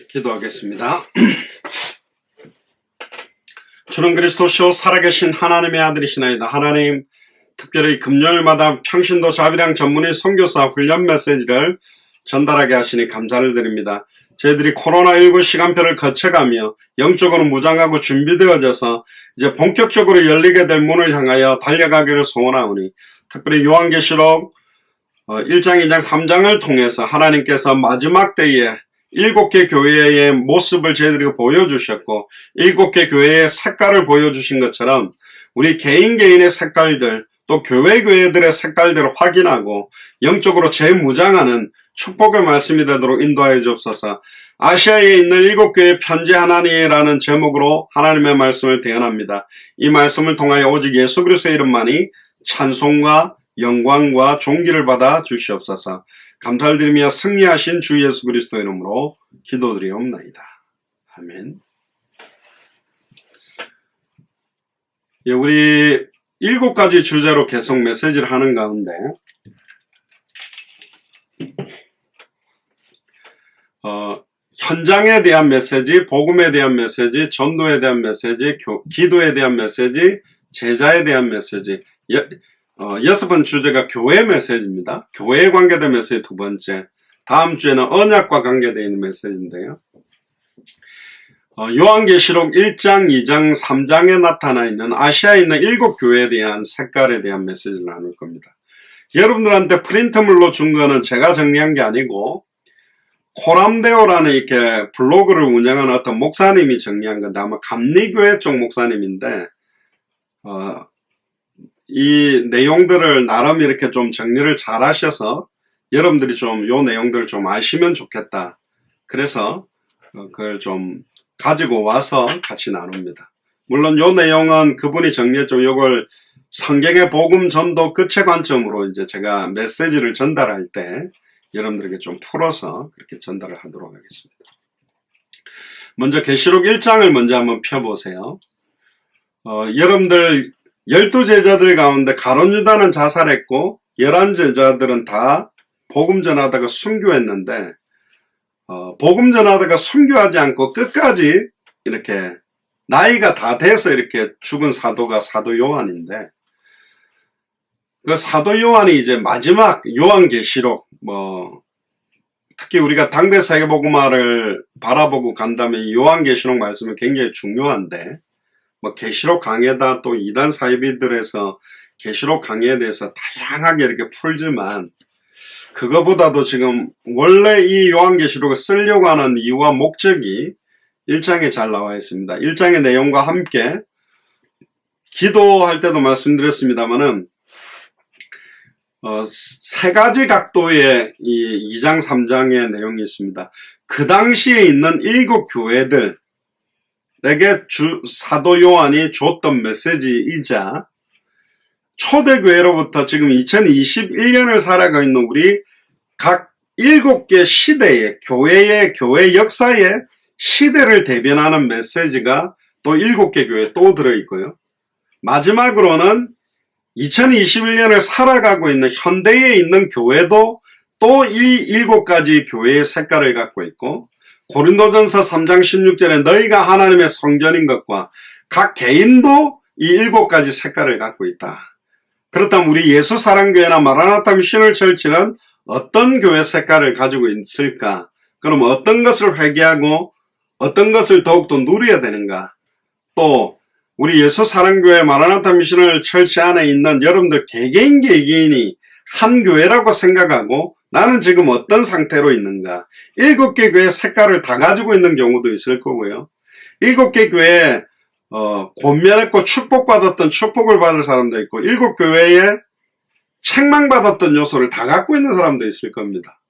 기도하겠습니다. 주는 그리스도시요 살아계신 하나님의 아들이시나이다. 하나님, 특별히 금요일마다 평신도 자비랑 전문의 선교사 훈련 메시지를 전달하게 하시니 감사를 드립니다. 저희들이 코로나19 시간표를 거쳐가며 영적으로 무장하고 준비되어져서 이제 본격적으로 열리게 될 문을 향하여 달려가기를 소원하오니, 특별히 요한계시록 1장, 2장, 3장을 통해서 하나님께서 마지막 때에 7개 교회의 모습을 저희들에게 보여주셨고 7개 교회의 색깔을 보여주신 것처럼 우리 개인의 색깔들, 또 교회들의 색깔들을 확인하고 영적으로 재무장하는 축복의 말씀이 되도록 인도하여 주옵소서. 아시아에 있는 7교회 편지 하나니라는 제목으로 하나님의 말씀을 대언합니다. 이 말씀을 통하여 오직 예수 그리스도의 이름만이 찬송과 영광과 존귀를 받아 주시옵소서. 감사를 드리며 승리하신 주 예수 그리스도 이름으로 기도드리옵나이다. 아멘. 예, 우리 7가지 주제로 계속 메시지를 하는 가운데 현장에 대한 메시지, 복음에 대한 메시지, 전도에 대한 메시지, 기도에 대한 메시지, 제자에 대한 메시지, 6번 주제가 교회 메시지입니다. 교회에 관계된 메시지 2번째. 다음 주에는 언약과 관계되어 있는 메시지인데요. 요한계시록 1장, 2장, 3장에 나타나 있는 아시아에 있는 7교회에 대한 색깔에 대한 메시지를 나눌 겁니다. 여러분들한테 프린트물로 준 거는 제가 정리한 게 아니고 코람데오라는 이렇게 블로그를 운영하는 어떤 목사님이 정리한 건데 아마 감리교회 쪽 목사님인데 이 내용들을 나름 이렇게 좀 정리를 잘 하셔서 여러분들이 좀 요 내용들을 좀 아시면 좋겠다. 그래서 그걸 좀 가지고 와서 같이 나눕니다. 물론 요 내용은 그분이 정리했죠. 요걸 성경의 복음 전도 끝의 관점으로 이제 제가 메시지를 전달할 때 여러분들에게 좀 풀어서 그렇게 전달을 하도록 하겠습니다. 먼저 계시록 1장을 먼저 한번 펴보세요. 여러분들 12제자들 가운데 가룟 유다는 자살했고 11제자들은 다 복음 전하다가 순교했는데 복음 전하다가 순교하지 않고 끝까지 이렇게 나이가 다 돼서 이렇게 죽은 사도가 사도 요한인데 그 사도 요한이 이제 마지막 요한계시록 특히 우리가 당대 세계복음화를 바라보고 간다면 요한계시록 말씀은 굉장히 중요한데 계시록 강해다 또 이단 사이비들에서 계시록 강해에 대해서 다양하게 이렇게 풀지만 그거보다도 지금 원래 이 요한계시록을 쓰려고 하는 이유와 목적이 1장에 잘 나와 있습니다. 1장의 내용과 함께 기도할 때도 말씀드렸습니다만은 3가지 각도의 이 2장 3장의 내용이 있습니다. 그 당시에 있는 7교회들 에게 사도 요한이 줬던 메시지이자 초대교회로부터 지금 2021년을 살아가고 있는 우리 각 7개 시대의 교회 역사의 시대를 대변하는 메시지가 또 7개 교회에 또 들어있고요. 마지막으로는 2021년을 살아가고 있는 현대에 있는 교회도 또 이 7가지 교회의 색깔을 갖고 있고 고린도전서 3장 16절에 너희가 하나님의 성전인 것과 각 개인도 이 7가지 색깔을 갖고 있다. 그렇다면 우리 예수사랑교회나 마라나타 미셔널 철치는 어떤 교회 색깔을 가지고 있을까? 그럼 어떤 것을 회개하고 어떤 것을 더욱더 누려야 되는가? 또 우리 예수사랑교회 마라나타 미셔널 철치 안에 있는 여러분들 개개인이 한 교회라고 생각하고 나는 지금 어떤 상태로 있는가? 7개 교회 색깔을 다 가지고 있는 경우도 있을 거고요. 7개 교회에 권면했고 축복받았던 축복을 받을 사람도 있고 7교회에 책망받았던 요소를 다 갖고 있는 사람도 있을 겁니다.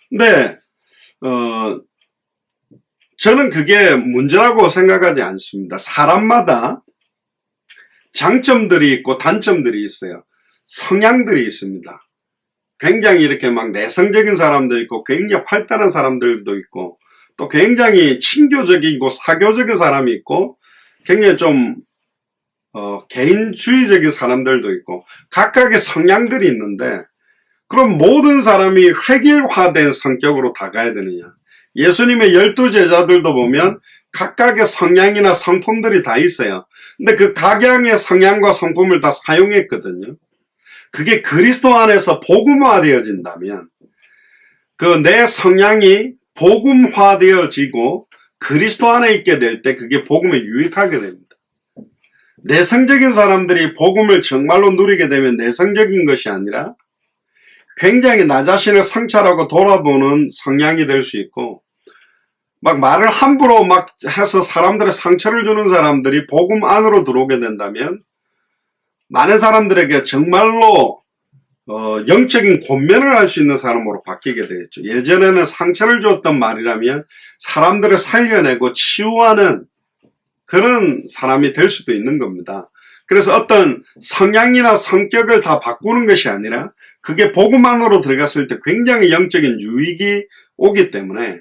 근데 저는 그게 문제라고 생각하지 않습니다. 사람마다 장점들이 있고 단점들이 있어요. 성향들이 있습니다. 굉장히 이렇게 막 내성적인 사람도 있고 굉장히 활달한 사람들도 있고 또 굉장히 친교적이고 사교적인 사람이 있고 굉장히 좀 개인주의적인 사람들도 있고 각각의 성향들이 있는데 그럼 모든 사람이 획일화된 성격으로 다가야 되느냐? 예수님의 12제자들도 보면 각각의 성향이나 성품들이 다 있어요. 근데 그 각양의 성향과 성품을 다 사용했거든요. 그게 그리스도 안에서 복음화되어진다면 그 내 성향이 복음화되어지고 그리스도 안에 있게 될 때 그게 복음에 유익하게 됩니다. 내성적인 사람들이 복음을 정말로 누리게 되면 내성적인 것이 아니라 굉장히 나 자신을 성찰하고 돌아보는 성향이 될 수 있고, 막 말을 함부로 막 해서 사람들의 상처를 주는 사람들이 복음 안으로 들어오게 된다면 많은 사람들에게 정말로 영적인 권면을 할 수 있는 사람으로 바뀌게 되겠죠. 예전에는 상처를 줬던 말이라면 사람들을 살려내고 치유하는 그런 사람이 될 수도 있는 겁니다. 그래서 어떤 성향이나 성격을 다 바꾸는 것이 아니라 그게 복음 안으로 들어갔을 때 굉장히 영적인 유익이 오기 때문에,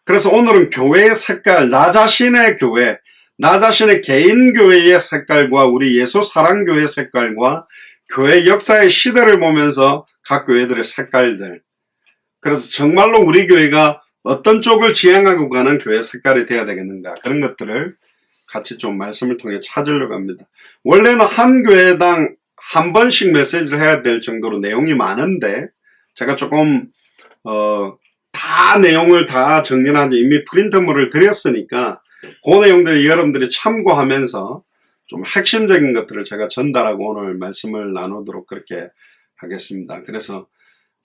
그래서 오늘은 교회의 색깔, 나 자신의 교회, 나 자신의 개인 교회의 색깔과 우리 예수 사랑교회 색깔과 교회 역사의 시대를 보면서 각 교회들의 색깔들, 그래서 정말로 우리 교회가 어떤 쪽을 지향하고 가는 교회 색깔이 돼야 되겠는가, 그런 것들을 같이 좀 말씀을 통해 찾으려고 합니다. 원래는 한 교회당 한 번씩 메시지를 해야 될 정도로 내용이 많은데 제가 조금 다 내용을 다 정리하지 이미 프린트물을 드렸으니까 그 내용들을 여러분들이 참고하면서 좀 핵심적인 것들을 제가 전달하고 오늘 말씀을 나누도록 그렇게 하겠습니다. 그래서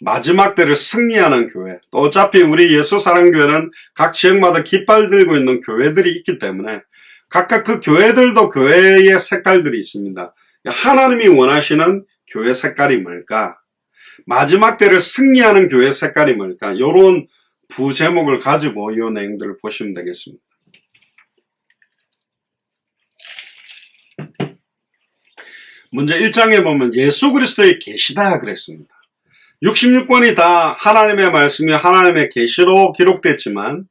마지막 때를 승리하는 교회, 또 어차피 우리 예수 사랑교회는 각 지역마다 깃발 들고 있는 교회들이 있기 때문에 각각 그 교회들도 교회의 색깔들이 있습니다. 하나님이 원하시는 교회 색깔이 뭘까? 마지막 때를 승리하는 교회 색깔이 뭘까? 이런 부제목을 가지고 이 내용들을 보시면 되겠습니다. 먼저 1장에 보면 예수 그리스도의 계시다 그랬습니다. 66권이 다 하나님의 말씀이 하나님의 계시로 기록됐지만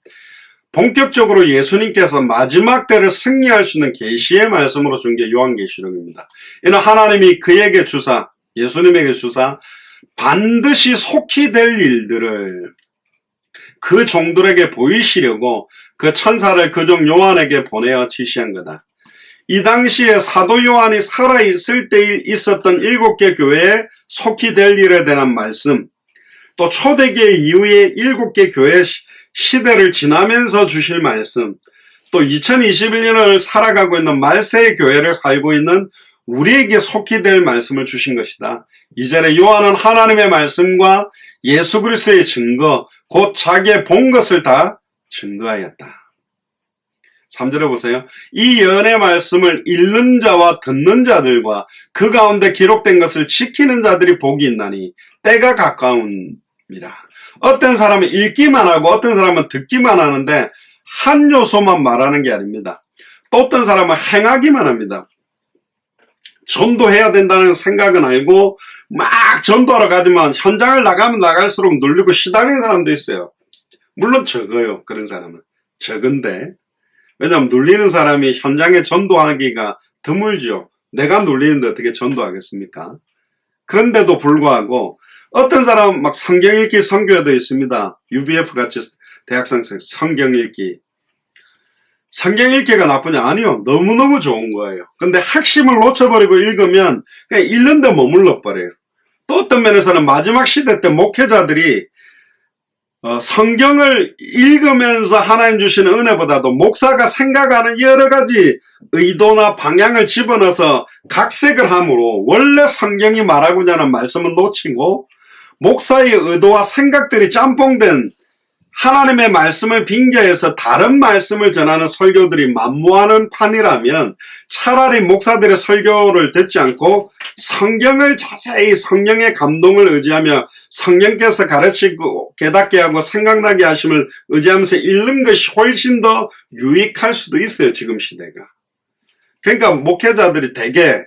본격적으로 예수님께서 마지막 때를 승리할 수 있는 계시의 말씀으로 준 게 요한계시록입니다. 이는 하나님이 그에게 주사, 예수님에게 주사 반드시 속히 될 일들을 그 종들에게 보이시려고 그 천사를 그 종 요한에게 보내어 지시한 거다. 이 당시에 사도 요한이 살아있을 때 있었던 7개 교회에 속히 될 일에 대한 말씀, 또 초대교회 이후에 7개 교회 시대를 지나면서 주실 말씀, 또 2021년을 살아가고 있는 말세의 교회를 살고 있는 우리에게 속히 될 말씀을 주신 것이다. 이전에 요한은 하나님의 말씀과 예수 그리스도의 증거, 곧 자기의 본 것을 다 증거하였다. 3절에 보세요. 이 예언의 말씀을 읽는 자와 듣는 자들과 그 가운데 기록된 것을 지키는 자들이 복이 있나니 때가 가까움이라. 어떤 사람은 읽기만 하고 어떤 사람은 듣기만 하는데 한 요소만 말하는 게 아닙니다. 또 어떤 사람은 행하기만 합니다. 전도해야 된다는 생각은 알고 막 전도하러 가지만 현장을 나가면 나갈수록 눌리고 시달리는 사람도 있어요. 물론 적어요. 그런 사람은. 적은데 왜냐하면 눌리는 사람이 현장에 전도하기가 드물죠. 내가 눌리는데 어떻게 전도하겠습니까? 그런데도 불구하고 어떤 사람은 막 성경 읽기 선교회도 있습니다. UBF 같이 대학생 성경 읽기. 성경 읽기가 나쁘냐? 아니요. 너무너무 좋은 거예요. 근데 핵심을 놓쳐버리고 읽으면 그냥 읽는데 머물러 버려요. 또 어떤 면에서는 마지막 시대 때 목회자들이 성경을 읽으면서 하나님 주시는 은혜보다도 목사가 생각하는 여러 가지 의도나 방향을 집어넣어서 각색을 함으로 원래 성경이 말하고자 하는 말씀은 놓치고 목사의 의도와 생각들이 짬뽕된 하나님의 말씀을 빙자해서 다른 말씀을 전하는 설교들이 만무하는 판이라면 차라리 목사들의 설교를 듣지 않고 성경을 자세히 성령의 감동을 의지하며 성령께서 가르치고 깨닫게 하고 생각나게 하심을 의지하면서 읽는 것이 훨씬 더 유익할 수도 있어요. 지금 시대가. 그러니까 목회자들이 되게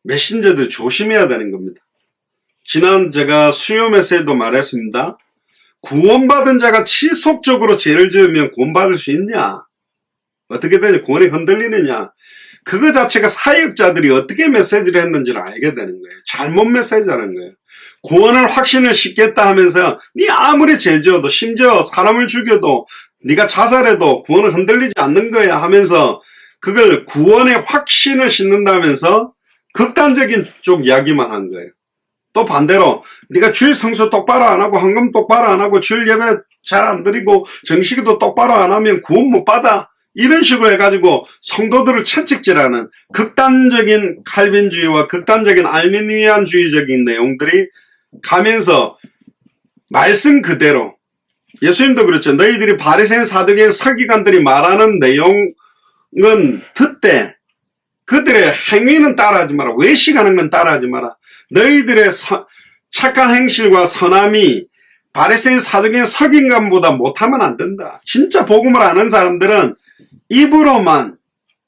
메신저들 조심해야 되는 겁니다. 지난 제가 수요 메시지도 말했습니다. 구원받은 자가 지속적으로 죄를 지으면 구원받을 수 있냐? 어떻게 되냐? 구원이 흔들리느냐? 그거 자체가 사역자들이 어떻게 메시지를 했는지를 알게 되는 거예요. 잘못 메시지하는 거예요. 구원을 확신을 싣겠다 하면서 네 아무리 죄지어도 심지어 사람을 죽여도 네가 자살해도 구원은 흔들리지 않는 거야 하면서 그걸 구원의 확신을 싣는다면서 극단적인 쪽 이야기만 한 거예요. 또 반대로 네가 주일 성수 똑바로 안 하고 헌금 똑바로 안 하고 주일 예배 잘 안 드리고 정식기도 똑바로 안 하면 구원 못 받아. 이런 식으로 해가지고 성도들을 채찍질하는 극단적인 칼빈주의와 극단적인 알미니안주의적인 내용들이 가면서 말씀 그대로 예수님도 그렇죠. 너희들이 바리새인 사두개인 서기관들이 말하는 내용은 듣되 그들의 행위는 따라하지 마라. 외식하는 건 따라하지 마라. 너희들의 착한 행실과 선함이 바리새인 사두개인 서기관보다 못하면 안 된다. 진짜 복음을 아는 사람들은 입으로만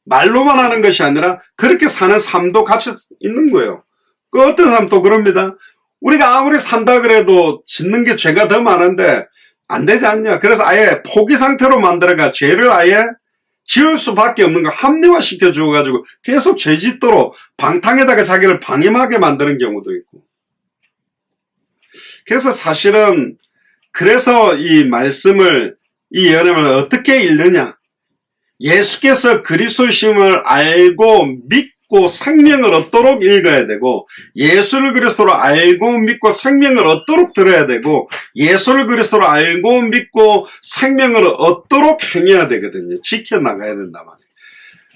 말로만 하는 것이 아니라 그렇게 사는 삶도 같이 있는 거예요. 그 어떤 사람도 그럽니다. 우리가 아무리 산다 그래도 짓는 게 죄가 더 많은데 안 되지 않냐. 그래서 아예 포기 상태로 만들어가 죄를 아예 지을 수밖에 없는 거 합리화시켜 주어가지고 계속 죄 짓도록 방탕에다가 자기를 방임하게 만드는 경우도 있고. 그래서 사실은 그래서 이 말씀을 이 예언을 어떻게 읽느냐. 예수께서 그리스도심을 알고 믿고 생명을 얻도록 읽어야 되고 예수를 그리스도로 알고 믿고 생명을 얻도록 들어야 되고 예수를 그리스도로 알고 믿고 생명을 얻도록 행해야 되거든요. 지켜나가야 된단 말이에요.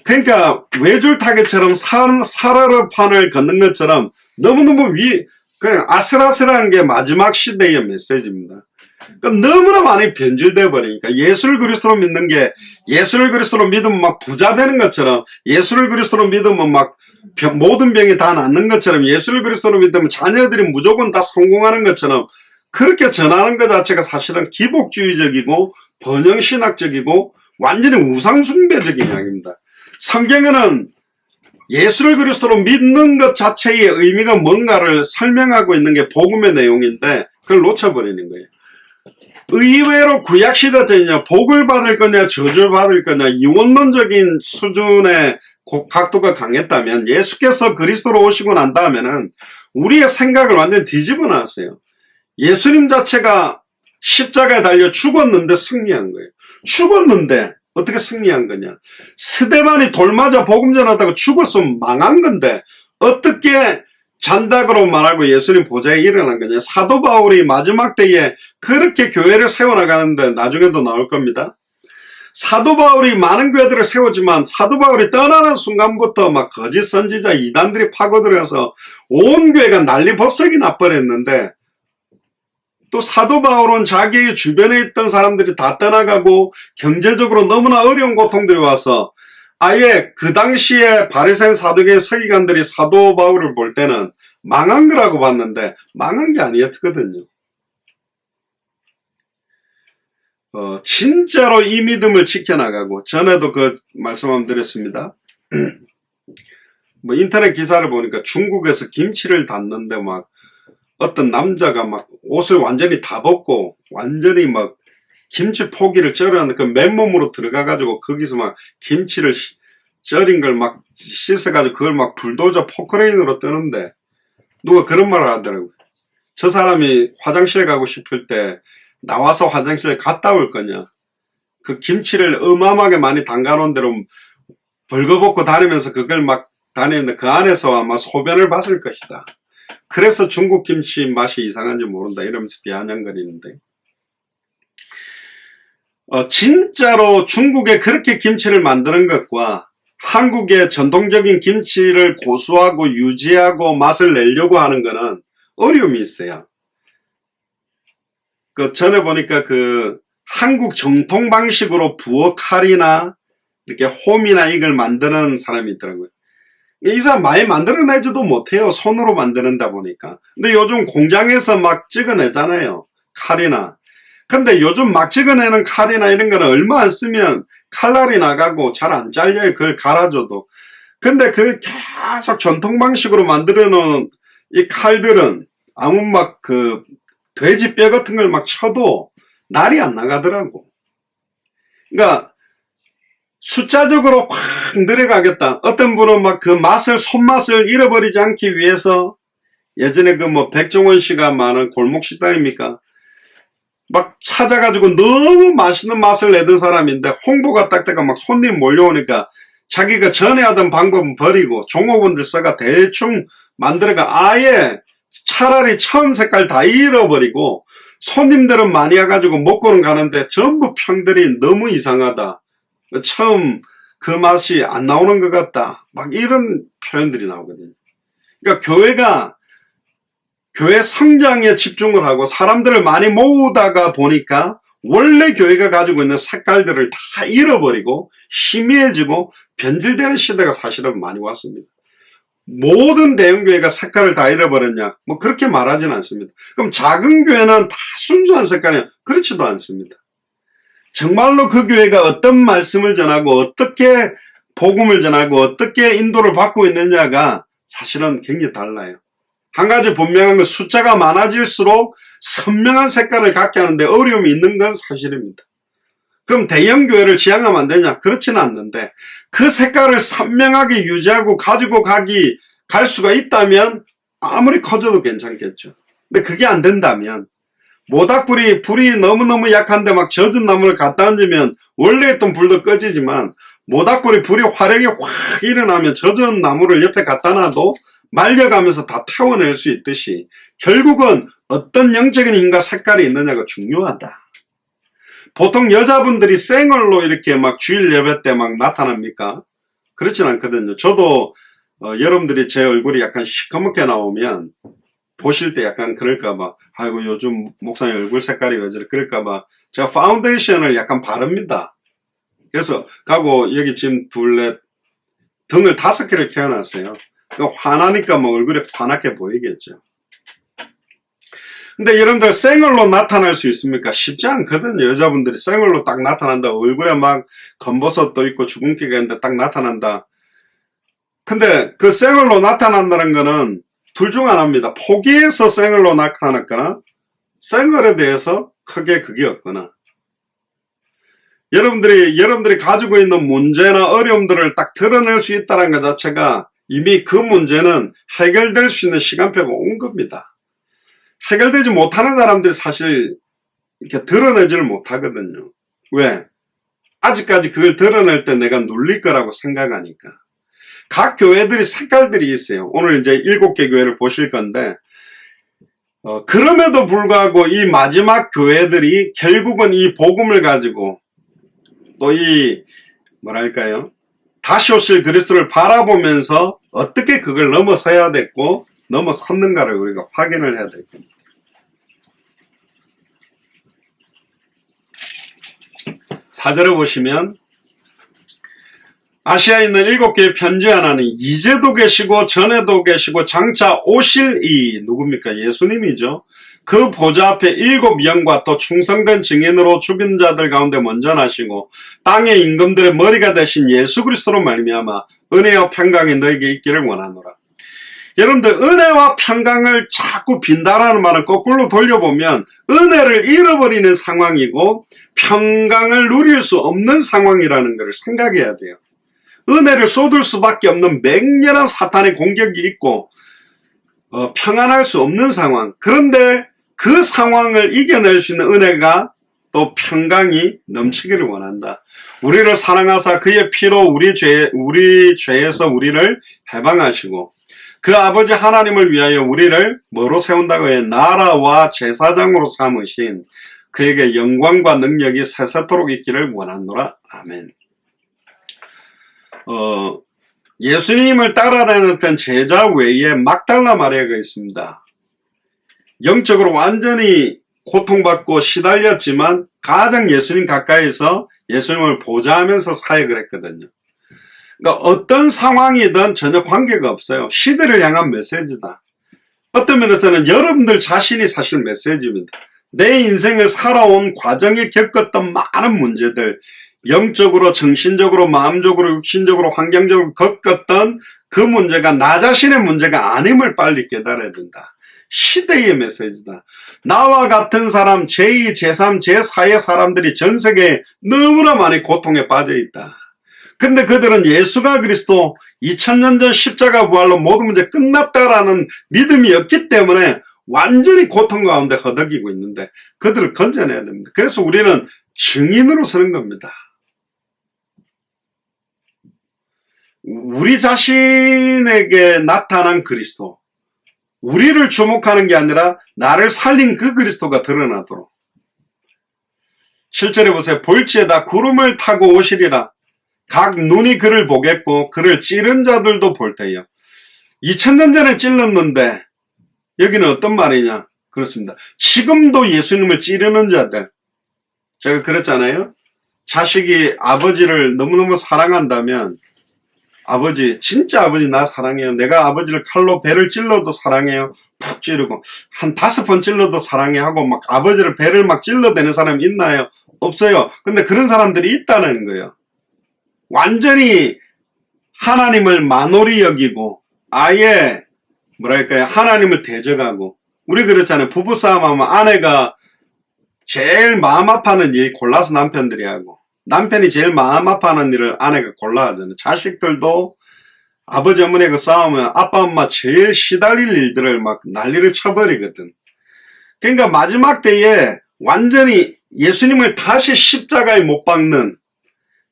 그러니까 외줄타기처럼 사르르판을 걷는 것처럼 너무너무 그냥 아슬아슬한 게 마지막 시대의 메시지입니다. 그러니까 너무나 많이 변질되어 버리니까 예수를 그리스도로 믿는 게 예수를 그리스도로 믿으면 막 부자 되는 것처럼 예수를 그리스도로 믿으면 막 모든 병이 다 낫는 것처럼 예수를 그리스도로 믿으면 자녀들이 무조건 다 성공하는 것처럼 그렇게 전하는 것 자체가 사실은 기복주의적이고 번영신학적이고 완전히 우상숭배적인 이야기입니다. 성경에는 예수를 그리스도로 믿는 것 자체의 의미가 뭔가를 설명하고 있는 게 복음의 내용인데 그걸 놓쳐버리는 거예요. 의외로 구약시대 때냐 복을 받을 거냐 저주를 받을 거냐 이원론적인 수준의 각도가 강했다면 예수께서 그리스도로 오시고 난 다음에는 우리의 생각을 완전히 뒤집어 놨어요. 예수님 자체가 십자가에 달려 죽었는데 승리한 거예요. 죽었는데 어떻게 승리한 거냐. 스데반이 돌 맞아 복음 전하다가 죽었으면 망한 건데 어떻게 잔닥으로 말하고 예수님 보좌에 일어난 거냐. 사도 바울이 마지막 때에 그렇게 교회를 세워나가는데 나중에도 나올 겁니다. 사도 바울이 많은 교회들을 세우지만 사도 바울이 떠나는 순간부터 막 거짓 선지자 이단들이 파고들어서 온 교회가 난리법석이 나버렸는데 또 사도 바울은 자기 주변에 있던 사람들이 다 떠나가고 경제적으로 너무나 어려운 고통들이 와서 아예 그 당시에 바리새인 사두개인 서기관들이 사도 바울을 볼 때는 망한 거라고 봤는데 망한 게 아니었거든요. 진짜로 이 믿음을 지켜나가고 전에도 그 말씀 한번 드렸습니다. 뭐 인터넷 기사를 보니까 중국에서 김치를 담는데 막 어떤 남자가 막 옷을 완전히 다 벗고 완전히 막 김치 포기를 썰어놨는데 그 맨몸으로 들어가가지고 거기서 막 김치를 썰인 걸 막 씻어가지고 그걸 막 불도저 포크레인으로 뜨는데 누가 그런 말을 하더라고요. 저 사람이 화장실에 가고 싶을 때 나와서 화장실에 갔다 올 거냐. 그 김치를 어마어마하게 많이 담가놓은 대로 벌거벗고 다니면서 그걸 막 다니는데 그 안에서 아마 소변을 봤을 것이다. 그래서 중국 김치 맛이 이상한지 모른다 이러면서 비아냥거리는데 진짜로 중국에 그렇게 김치를 만드는 것과 한국의 전통적인 김치를 고수하고 유지하고 맛을 내려고 하는 거는 어려움이 있어요. 그 전에 보니까 그 한국 정통 방식으로 부엌 칼이나 이렇게 홈이나 이걸 만드는 사람이 있더라고요. 이 사람 많이 만들어내지도 못해요. 손으로 만드는다 보니까. 근데 요즘 공장에서 막 찍어내잖아요. 칼이나. 근데 요즘 막 찍어내는 칼이나 이런 거는 얼마 안 쓰면 칼날이 나가고 잘 안 잘려요. 그걸 갈아줘도. 근데 그걸 계속 전통 방식으로 만들어 놓은 이 칼들은 아무 막 그 돼지 뼈 같은 걸 막 쳐도 날이 안 나가더라고. 그러니까 숫자적으로 확 늘어가겠다. 어떤 분은 막 그 맛을, 손맛을 잃어버리지 않기 위해서 예전에 그 뭐 백종원 씨가 많은 골목 식당입니까? 막 찾아가지고 너무 맛있는 맛을 내던 사람인데 홍보가 딱 돼가 막 손님 몰려오니까 자기가 전에 하던 방법은 버리고 종업원들 써가 대충 만들어가 아예 차라리 처음 색깔 다 잃어버리고 손님들은 많이 와가지고 먹고는 가는데 전부 평들이 너무 이상하다. 처음 그 맛이 안 나오는 것 같다. 막 이런 표현들이 나오거든요. 그러니까 교회 성장에 집중을 하고 사람들을 많이 모으다가 보니까 원래 교회가 가지고 있는 색깔들을 다 잃어버리고 희미해지고 변질되는 시대가 사실은 많이 왔습니다. 모든 대형교회가 색깔을 다 잃어버렸냐? 뭐 그렇게 말하진 않습니다. 그럼 작은 교회는 다 순수한 색깔이냐? 그렇지도 않습니다. 정말로 그 교회가 어떤 말씀을 전하고 어떻게 복음을 전하고 어떻게 인도를 받고 있느냐가 사실은 굉장히 달라요. 한 가지 분명한 건 숫자가 많아질수록 선명한 색깔을 갖게 하는데 어려움이 있는 건 사실입니다. 그럼 대형 교회를 지향하면 안 되냐? 그렇지는 않는데 그 색깔을 선명하게 유지하고 가지고 갈 수가 있다면 아무리 커져도 괜찮겠죠. 근데 그게 안 된다면 불이 너무너무 약한데 막 젖은 나무를 갖다 얹으면 원래 있던 불도 꺼지지만 불이 화력이 확 일어나면 젖은 나무를 옆에 갖다 놔도 말려가면서 다 태워낼 수 있듯이 결국은 어떤 영적인 힘과 색깔이 있느냐가 중요하다. 보통 여자분들이 생얼로 이렇게 막 주일 예배 때 막 나타납니까? 그렇진 않거든요. 저도 여러분들이 제 얼굴이 약간 시커멓게 나오면 보실 때 약간 그럴까봐 아이고 요즘 목사님 얼굴 색깔이 왜 저래 그럴까봐 제가 파운데이션을 약간 바릅니다. 그래서 가고 여기 지금 등을 5개를 켜놨어요. 화나니까 뭐 얼굴이 환하게 보이겠죠. 근데 여러분들 생얼로 나타날 수 있습니까? 쉽지 않거든요. 여자분들이 생얼로 딱 나타난다. 얼굴에 막 검버섯도 있고 주근깨가 있는데 딱 나타난다. 근데 그 생얼로 나타난다는 거는 둘 중 하나입니다. 포기해서 생얼로 나타났거나 생얼에 대해서 크게 그게 없거나 여러분들이 가지고 있는 문제나 어려움들을 딱 드러낼 수 있다는 것 자체가 이미 그 문제는 해결될 수 있는 시간표가 온 겁니다. 해결되지 못하는 사람들이 사실 이렇게 드러내지를 못하거든요. 왜? 아직까지 그걸 드러낼 때 내가 눌릴 거라고 생각하니까. 각 교회들이 색깔들이 있어요. 오늘 이제 7개 교회를 보실 건데, 그럼에도 불구하고 이 마지막 교회들이 결국은 이 복음을 가지고 또 다시 오실 그리스도를 바라보면서 어떻게 그걸 넘어서야 됐고 넘어섰는가를 우리가 확인을 해야 될 겁니다. 사절을 보시면 아시아에 있는 7개의 편지 하나는 이제도 계시고 전에도 계시고 장차 오실 이 누굽니까? 예수님이죠. 그 보좌 앞에 7영과 또 충성된 증인으로 죽은 자들 가운데 먼저 나시고 땅의 임금들의 머리가 되신 예수 그리스도로 말미암아 은혜와 평강이 너에게 있기를 원하노라. 여러분들 은혜와 평강을 자꾸 빈다라는 말은 거꾸로 돌려보면 은혜를 잃어버리는 상황이고 평강을 누릴 수 없는 상황이라는 것을 생각해야 돼요. 은혜를 쏟을 수밖에 없는 맹렬한 사탄의 공격이 있고 평안할 수 없는 상황. 그런데 그 상황을 이겨낼 수 있는 은혜가 또 평강이 넘치기를 원한다. 우리를 사랑하사 그의 피로 우리 죄에서 우리를 해방하시고 그 아버지 하나님을 위하여 우리를 뭐로 세운다고 해? 나라와 제사장으로 삼으신 그에게 영광과 능력이 세세토록 있기를 원하노라. 아멘. 예수님을 따라다녔던 제자 외에 막달라 마리아가 있습니다. 영적으로 완전히 고통받고 시달렸지만 가장 예수님 가까이서 예수님을 보좌하면서 사역을 했거든요. 그러니까 어떤 상황이든 전혀 관계가 없어요. 시대를 향한 메시지다. 어떤 면에서는 여러분들 자신이 사실 메시지입니다. 내 인생을 살아온 과정에 겪었던 많은 문제들, 영적으로, 정신적으로, 마음적으로, 육신적으로, 환경적으로 겪었던 그 문제가 나 자신의 문제가 아님을 빨리 깨달아야 된다. 시대의 메시지다. 나와 같은 사람, 제2, 제3, 제4의 사람들이 전 세계에 너무나 많이 고통에 빠져 있다. 근데 그들은 예수가 그리스도 2000년 전 십자가 부활로 모든 문제 끝났다라는 믿음이 없기 때문에 완전히 고통 가운데 허덕이고 있는데 그들을 건져내야 됩니다. 그래서 우리는 증인으로 서는 겁니다. 우리 자신에게 나타난 그리스도, 우리를 주목하는 게 아니라 나를 살린 그 그리스도가 드러나도록. 7절에 보세요. 볼지에다 구름을 타고 오시리라. 각 눈이 그를 보겠고 그를 찌른 자들도 볼 테요. 2000년 전에 찔렀는데 여기는 어떤 말이냐? 그렇습니다. 지금도 예수님을 찌르는 자들. 제가 그랬잖아요. 자식이 아버지를 너무너무 사랑한다면 아버지, 진짜 아버지 나 사랑해요. 내가 아버지를 칼로 배를 찔러도 사랑해요. 푹 찌르고 한 5번 찔러도 사랑해 하고 막 아버지를 배를 막 찔러대는 사람이 있나요? 없어요. 근데 그런 사람들이 있다는 거예요. 완전히 하나님을 만홀히 여기고 아예 뭐랄까요? 하나님을 대적하고. 우리 그렇잖아요. 부부싸움 하면 아내가 제일 마음 아파하는 일 골라서 남편들이 하고 남편이 제일 마음 아파하는 일을 아내가 골라 하잖아요. 자식들도 아버지 어머니가 싸우면 아빠 엄마 제일 시달릴 일들을 막 난리를 쳐버리거든. 그러니까 마지막 때에 완전히 예수님을 다시 십자가에 못 박는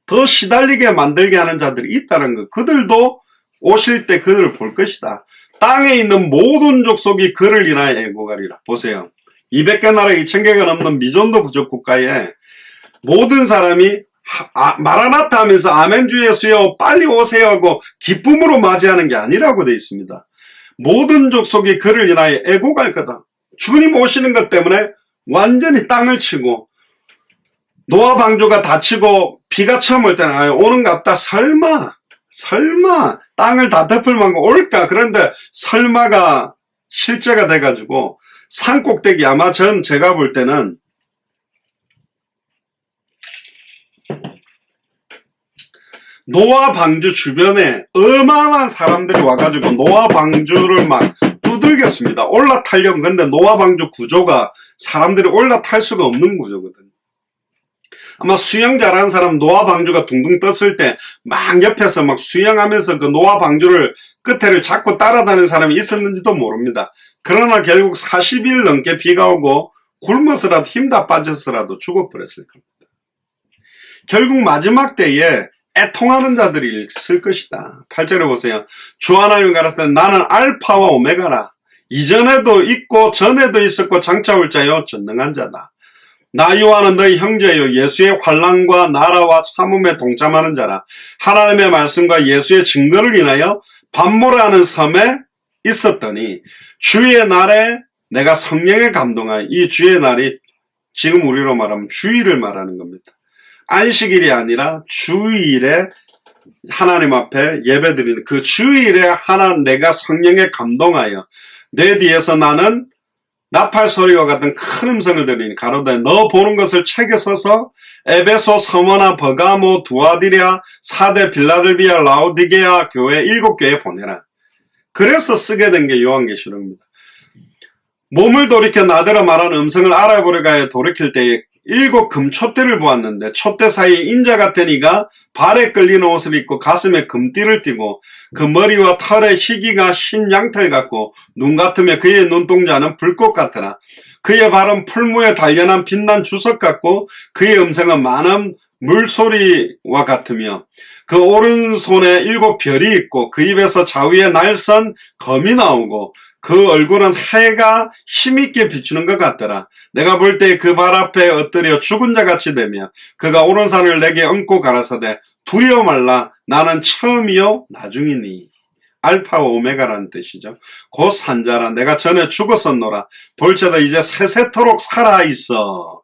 더 시달리게 만들게 하는 자들이 있다는 거. 그들도 오실 때 그들을 볼 것이다. 땅에 있는 모든 족속이 그를 인하여 애고가리라. 보세요. 200개 나라 2000개가 넘는 미존도 부족 국가에 모든 사람이 마라나타 하면서 아멘 주 예수여 빨리 오세요 하고 기쁨으로 맞이하는 게 아니라고 되어 있습니다. 모든 족속이 그를 인하여 애고갈 거다. 주님 오시는 것 때문에 완전히 땅을 치고 노아 방주가 닫히고 비가 처음 올 때는 오는갑다. 설마 땅을 다 덮을 만큼 올까? 그런데 설마가 실제가 돼가지고 산 꼭대기 아마 제가 볼 때는 노아 방주 주변에 어마어마한 사람들이 와가지고 노아 방주를 막 두들겼습니다. 올라타려고. 근데 노아 방주 구조가 사람들이 올라탈 수가 없는 구조거든요. 아마 수영 잘하는 사람 노아 방주가 둥둥 떴을 때 막 옆에서 막 수영하면서 그 노아 방주를 끝에를 잡고 따라다니는 사람이 있었는지도 모릅니다. 그러나 결국 40일 넘게 비가 오고 굶어서라도 힘 다 빠져서라도 죽어버렸을 겁니다. 결국 마지막 때에 애통하는 자들이 있을 것이다. 8절에 보세요. 주 하나님 가라사대 나는 알파와 오메가라. 이전에도 있고 전에도 있었고 장차 올 자요 전능한 자다. 나 요한은 너희 형제요 예수의 환난과 나라와 참음에 동참하는 자라. 하나님의 말씀과 예수의 증거를 인하여 반모라는 섬에 있었더니 주의 날에 내가 성령에 감동하여. 이 주의 날이 지금 우리로 말하면 주일을 말하는 겁니다. 안식일이 아니라 주일에 하나님 앞에 예배드리는 그 주일에 내가 성령에 감동하여 내 뒤에서 나는 나팔 소리와 같은 큰 음성을 들으니 가로되 너 보는 것을 책에 써서 에베소, 서머나, 버가모, 두아디랴, 사대, 빌라델비아, 라오디게아 교회 7교회에 보내라. 그래서 쓰게 된 게 요한계시록입니다. 몸을 돌이켜 나더러 말하는 음성을 알아보려고 하여 돌이킬 때에 7 금촛대를 보았는데 촛대 사이에 인자 같은 이가 발에 끌리는 옷을 입고 가슴에 금띠를 띠고 그 머리와 털에 희기가 흰 양털 같고 눈 같으며 그의 눈동자는 불꽃 같으나 그의 발은 풀무에 단련한 빛난 주석 같고 그의 음성은 많은 물소리와 같으며 그 오른손에 7 별이 있고 그 입에서 좌우에 날선 검이 나오고 그 얼굴은 해가 힘있게 비추는 것 같더라. 내가 볼 때 그 발 앞에 엎드려 죽은 자같이 되며 그가 오른손을 내게 얹고 가라사대 두려워 말라 나는 처음이요 나중이니. 알파와 오메가라는 뜻이죠. 곧 산자라 내가 전에 죽었었노라. 볼지어다 이제 세세토록 살아있어.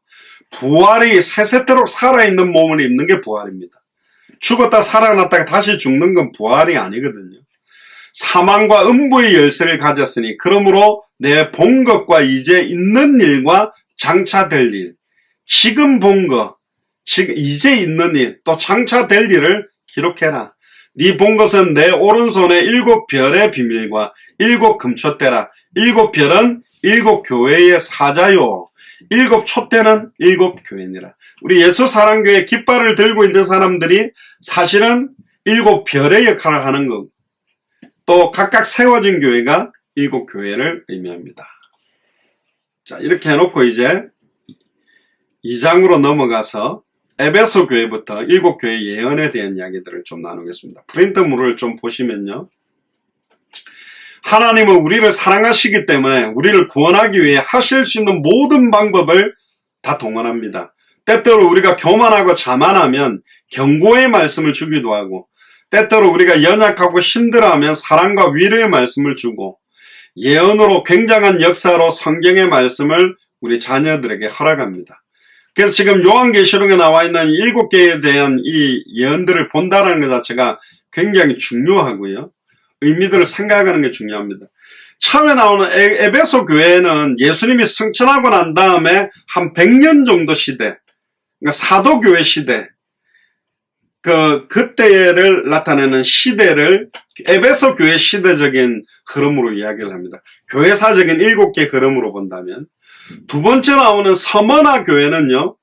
부활이 세세토록 살아있는 몸을 입는 게 부활입니다. 죽었다 살아났다가 다시 죽는 건 부활이 아니거든요. 사망과 음부의 열쇠를 가졌으니 그러므로 내 본 것과 이제 있는 일과 장차 될 일, 지금 본 것, 이제 있는 일, 또 장차 될 일을 기록해라. 네 본 것은 내 오른손에 7 별의 비밀과 7 금촛대라. 7 별은 7 교회의 사자요. 일곱 촛대는 일곱 교회니라. 우리 예수사랑교회 깃발을 들고 있는 사람들이 사실은 일곱 별의 역할을 하는 거고, 또 각각 세워진 교회가 일곱 교회를 의미합니다. 자, 이렇게 해놓고 이제 2장으로 넘어가서 에베소 교회부터 일곱 교회 예언에 대한 이야기들을 좀 나누겠습니다. 프린트물을 좀 보시면요. 하나님은 우리를 사랑하시기 때문에 우리를 구원하기 위해 하실 수 있는 모든 방법을 다 동원합니다. 때때로 우리가 교만하고 자만하면 경고의 말씀을 주기도 하고, 때때로 우리가 연약하고 힘들어하면 사랑과 위로의 말씀을 주고, 예언으로 굉장한 역사로 성경의 말씀을 우리 자녀들에게 허락합니다. 그래서 지금 요한계시록에 나와 있는 일곱 개에 대한 이 예언들을 본다는 것 자체가 굉장히 중요하고요. 의미들을 생각하는 게 중요합니다. 처음에 나오는 에베소 교회는 예수님이 승천하고 난 다음에 한 100년 정도 시대, 그러니까 사도교회 시대, 그때를 나타내는 시대를 에베소 교회 시대적인 흐름으로 이야기를 합니다. 교회사적인 7개 흐름으로 본다면, 두 번째 나오는 서머나 교회는요,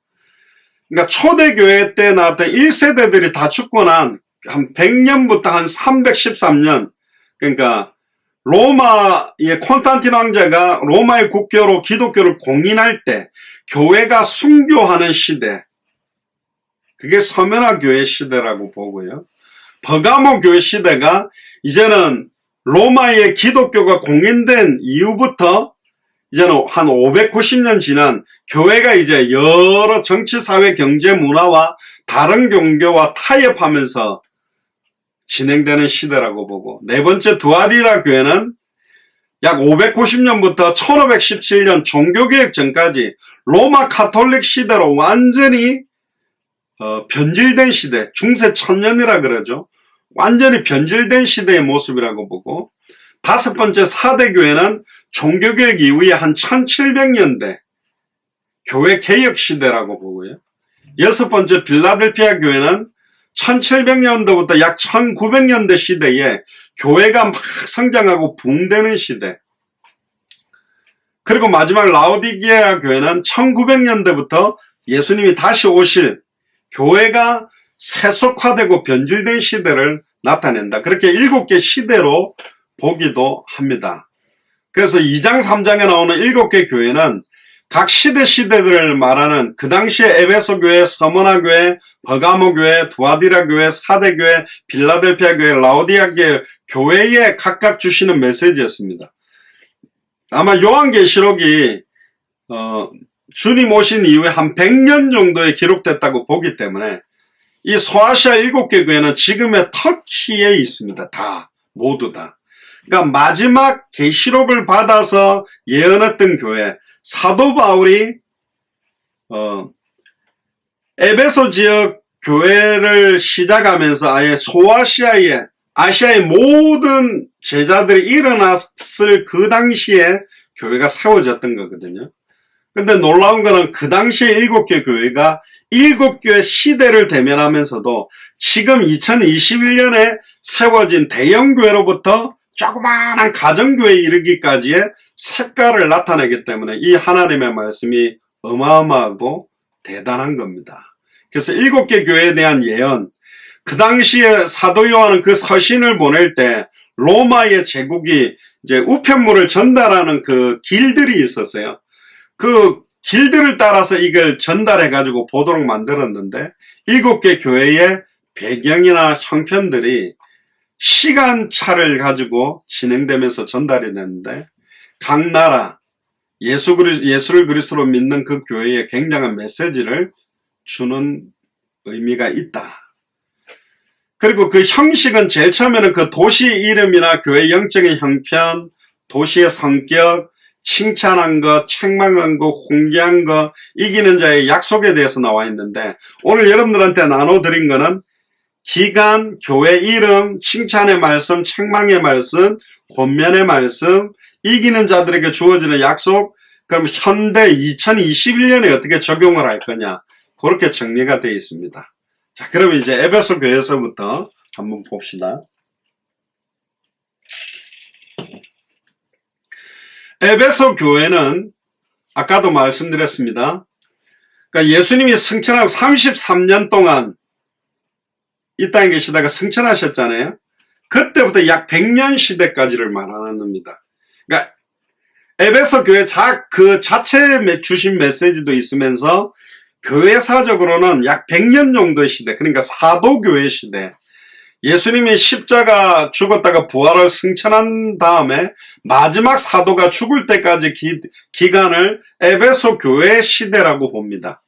그러니까 초대교회 때 나왔던 1세대들이 다 죽고 난 한 100년부터 한 313년, 그러니까 로마의 콘스탄틴 왕자가 로마의 국교로 기독교를 공인할 때 교회가 순교하는 시대, 그게 서머나 교회 시대라고 보고요. 버가모 교회 시대가 이제는 로마의 기독교가 공인된 이후부터 이제는 한 590년 지난 교회가 이제 여러 정치, 사회, 경제, 문화와 다른 종교와 타협하면서 진행되는 시대라고 보고, 네 번째 두아디라 교회는 약 590년부터 1517년 종교개혁 전까지 로마 카톨릭 시대로 완전히 변질된 시대, 중세 천년이라 그러죠. 완전히 변질된 시대의 모습이라고 보고, 다섯 번째 사대교회는 종교개혁 이후에 한 1700년대 교회 개혁 시대라고 보고요. 여섯 번째 빌라델피아 교회는 1700년도부터 약 1900년대 시대에 교회가 막 성장하고 붕대는 시대. 그리고 마지막 라오디게아 교회는 1900년대부터 예수님이 다시 오실 교회가 세속화되고 변질된 시대를 나타낸다. 그렇게 7개 시대로 보기도 합니다. 그래서 2장 3장에 나오는 7개 교회는 각 시대들을 말하는 그 당시에 에베소 교회, 서머나 교회, 버가모 교회, 두아디라 교회, 사대교회, 빌라델피아 교회, 라오디아 교회에 각각 주시는 메시지였습니다. 아마 요한계시록이 주님 오신 이후에 한 100년 정도에 기록됐다고 보기 때문에 이 소아시아 7개 교회는 지금의 터키에 있습니다. 다, 모두 다. 그러니까 마지막 계시록을 받아서 예언했던 교회, 사도 바울이 에베소 지역 교회를 시작하면서 아예 소아시아의, 아시아의 모든 제자들이 일어났을 그 당시에 교회가 세워졌던 거거든요. 근데 놀라운 거는 그 당시에 7개 교회가 7개의 시대를 대면하면서도 지금 2021년에 세워진 대형교회로부터 조그마한 가정교회에 이르기까지의 색깔을 나타내기 때문에 이 하나님의 말씀이 어마어마하고 대단한 겁니다. 그래서 7개 교회에 대한 예언, 그 당시에 사도 요한은 그 서신을 보낼 때 로마의 제국이 이제 우편물을 전달하는 그 길들이 있었어요. 그 길들을 따라서 이걸 전달해가지고 보도록 만들었는데 7개 교회의 배경이나 형편들이 시간차를 가지고 진행되면서 전달이 됐는데 각 나라 예수를 그리스도로 믿는 그 교회에 굉장한 메시지를 주는 의미가 있다. 그리고 그 형식은 제일 처음에는 그 도시 이름이나 교회 영적인 형편, 도시의 성격, 칭찬한 것, 책망한 것, 훈계한 것, 이기는 자의 약속에 대해서 나와 있는데 오늘 여러분들한테 나눠드린 거는 기간, 교회 이름, 칭찬의 말씀, 책망의 말씀, 권면의 말씀, 이기는 자들에게 주어지는 약속, 그럼 현대 2021년에 어떻게 적용을 할 거냐, 그렇게 정리가 되어 있습니다. 자, 그럼 이제 에베소 교회에서부터 한번 봅시다. 에베소 교회는 아까도 말씀드렸습니다. 그러니까 예수님이 승천하고 33년 동안 이 땅에 계시다가 승천하셨잖아요. 그때부터 약 100년 시대까지를 말하는 겁니다. 그러니까 에베소 교회 그 자체에 주신 메시지도 있으면서 교회사적으로는 약 100년 정도의 시대, 그러니까 사도교회 시대, 예수님이 십자가 죽었다가 부활을 승천한 다음에 마지막 사도가 죽을 때까지 기간을 에베소 교회 시대라고 봅니다.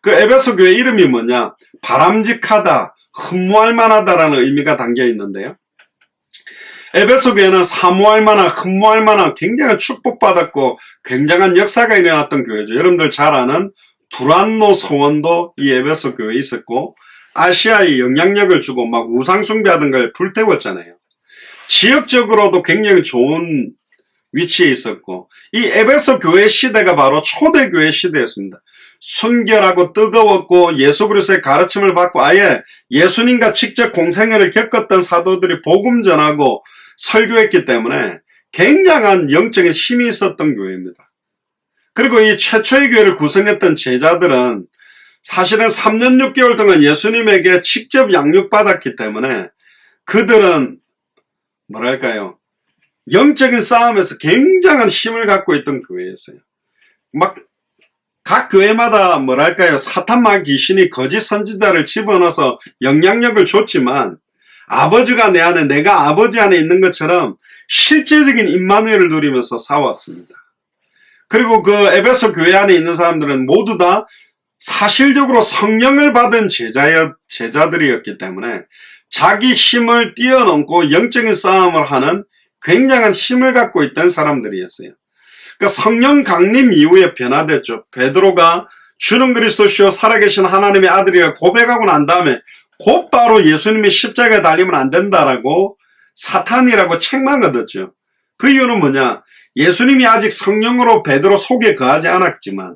그 에베소 교회 이름이 뭐냐? 바람직하다, 흠모할 만하다라는 의미가 담겨 있는데요. 에베소 교회는 사모할 만한, 흠모할 만한 굉장히 축복받았고 굉장한 역사가 일어났던 교회죠. 여러분들 잘 아는 두란노 서원도 이 에베소 교회에 있었고, 아시아에 영향력을 주고 막 우상숭배하던 걸 불태웠잖아요. 지역적으로도 굉장히 좋은 위치에 있었고, 이 에베소 교회 시대가 바로 초대교회 시대였습니다. 순결하고 뜨거웠고 예수 그리스도의 가르침을 받고 아예 예수님과 직접 공생애를 겪었던 사도들이 복음 전하고 설교했기 때문에 굉장한 영적인 힘이 있었던 교회입니다. 그리고 이 최초의 교회를 구성했던 제자들은 사실은 3년 6개월 동안 예수님에게 직접 양육받았기 때문에 그들은 뭐랄까요, 영적인 싸움에서 굉장한 힘을 갖고 있던 교회였어요. 막 각 교회마다 뭐랄까요, 사탄마 귀신이 거짓 선지자를 집어넣어서 영향력을 줬지만 아버지가 내 안에, 내가 아버지 안에 있는 것처럼 실제적인 임마누엘을 누리면서 싸웠습니다. 그리고 그 에베소 교회 안에 있는 사람들은 모두 다 사실적으로 성령을 받은 제자들이었기 때문에 자기 힘을 뛰어넘고 영적인 싸움을 하는 굉장한 힘을 갖고 있던 사람들이었어요. 그러니까 성령 강림 이후에 변화됐죠. 베드로가 주는 그리스도시요 살아계신 하나님의 아들이라 고백하고 난 다음에 곧바로 예수님이 십자가에 달리면 안 된다라고 사탄이라고 책망 얻었죠. 그 이유는 뭐냐? 예수님이 아직 성령으로 베드로 속에 거하지 않았지만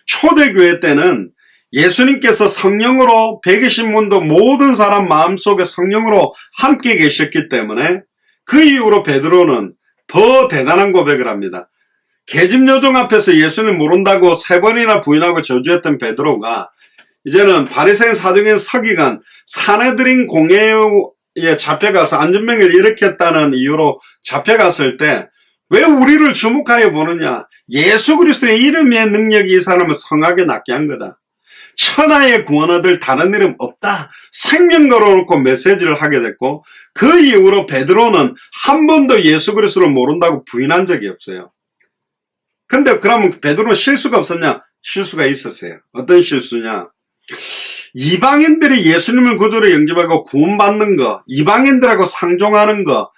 초대교회 때는 예수님께서 성령으로 백이신문도 모든 사람 마음속에 성령으로 함께 계셨기 때문에 그 이후로 베드로는 더 대단한 고백을 합니다. 계집요정 앞에서 예수님을 모른다고 3번이나 부인하고 저주했던 베드로가 이제는 바리새인 사두개인 서기관 사내들인 공회에 잡혀가서 안전병을 일으켰다는 이유로 잡혀갔을 때 왜 우리를 주목하여 보느냐? 예수 그리스도의 이름의 능력이 이 사람을 성하게 낫게 한 거다. 천하의 구원 얻을 다른 이름 없다. 생명 걸어놓고 메시지를 하게 됐고 그 이후로 베드로는 한 번도 예수 그리스도를 모른다고 부인한 적이 없어요. 근데 그러면 베드로는 실수가 없었냐? 실수가 있었어요. 어떤 실수냐? 이방인들이 예수님을 구주로 영접하고 구원받는 거, 이방인들하고 상종하는 거,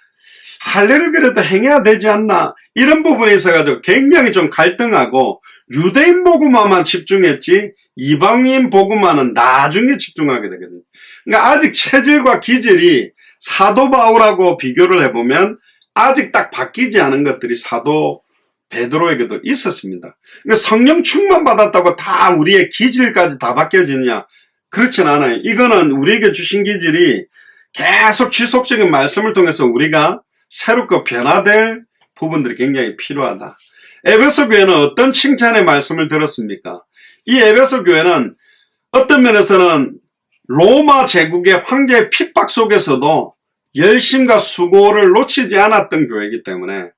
할례를 그래도 행해야 되지 않나? 이런 부분에 있어가지고 굉장히 좀 갈등하고 유대인 복음화만 집중했지 이방인 복음화는 나중에 집중하게 되거든요. 그러니까 아직 체질과 기질이 사도 바울하고 비교를 해보면 아직 딱 바뀌지 않은 것들이 사도 베드로에게도 있었습니다. 그러니까 성령 충만 받았다고 다 우리의 기질까지 다 바뀌어지느냐? 그렇진 않아요. 이거는 우리에게 주신 기질이 계속 지속적인 말씀을 통해서 우리가 새롭게 변화될 부분들이 굉장히 필요하다. 에베소 교회는 어떤 칭찬의 말씀을 들었습니까? 이 에베소 교회는 어떤 면에서는 로마 제국의 황제의 핍박 속에서도 열심과 수고를 놓치지 않았던 교회이기 때문에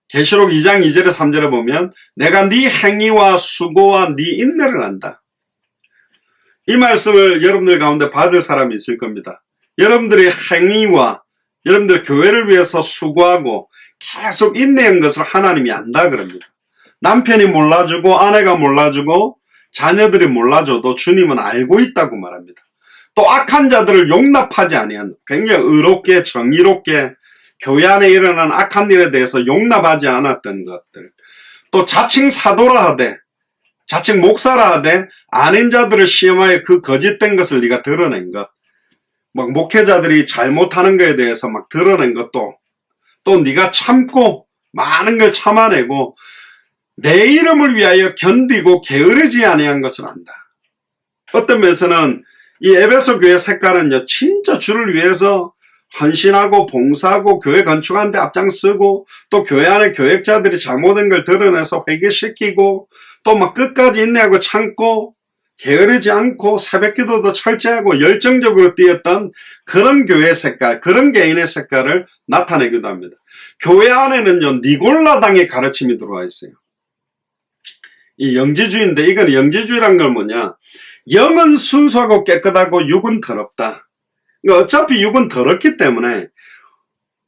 계시록 2장 2절에 3절에 보면 내가 네 행위와 수고와 네 인내를 안다. 이 말씀을 여러분들 가운데 받을 사람이 있을 겁니다. 여러분들의 행위와 여러분들 교회를 위해서 수고하고 계속 인내한 것을 하나님이 안다 그럽니다. 남편이 몰라주고 아내가 몰라주고 자녀들이 몰라줘도 주님은 알고 있다고 말합니다. 또 악한 자들을 용납하지 아니한 굉장히 의롭게 정의롭게 교회 안에 일어난 악한 일에 대해서 용납하지 않았던 것들, 또 자칭 사도라 하되 자칭 목사라 하되 아닌 자들을 시험하여 그 거짓된 것을 네가 드러낸 것, 막 목회자들이 잘못하는 것에 대해서 막 드러낸 것도 또 네가 참고 많은 걸 참아내고 내 이름을 위하여 견디고 게으르지 아니한 것을 안다. 어떤 면에서는 이 에베소 교회 색깔은요 진짜 주를 위해서 헌신하고 봉사하고 교회 건축하는 데 앞장서고 또 교회 안에 교역자들이 잘못된 걸 드러내서 회개시키고 또 막 끝까지 인내하고 참고 게으르지 않고 새벽기도도 철저하고 열정적으로 뛰었던 그런 교회 색깔, 그런 개인의 색깔을 나타내기도 합니다. 교회 안에는요, 니골라당의 가르침이 들어와 있어요. 이 영지주의인데, 이건 영지주의란 걸 뭐냐? 영은 순수하고 깨끗하고 육은 더럽다. 그러니까 어차피 육은 더럽기 때문에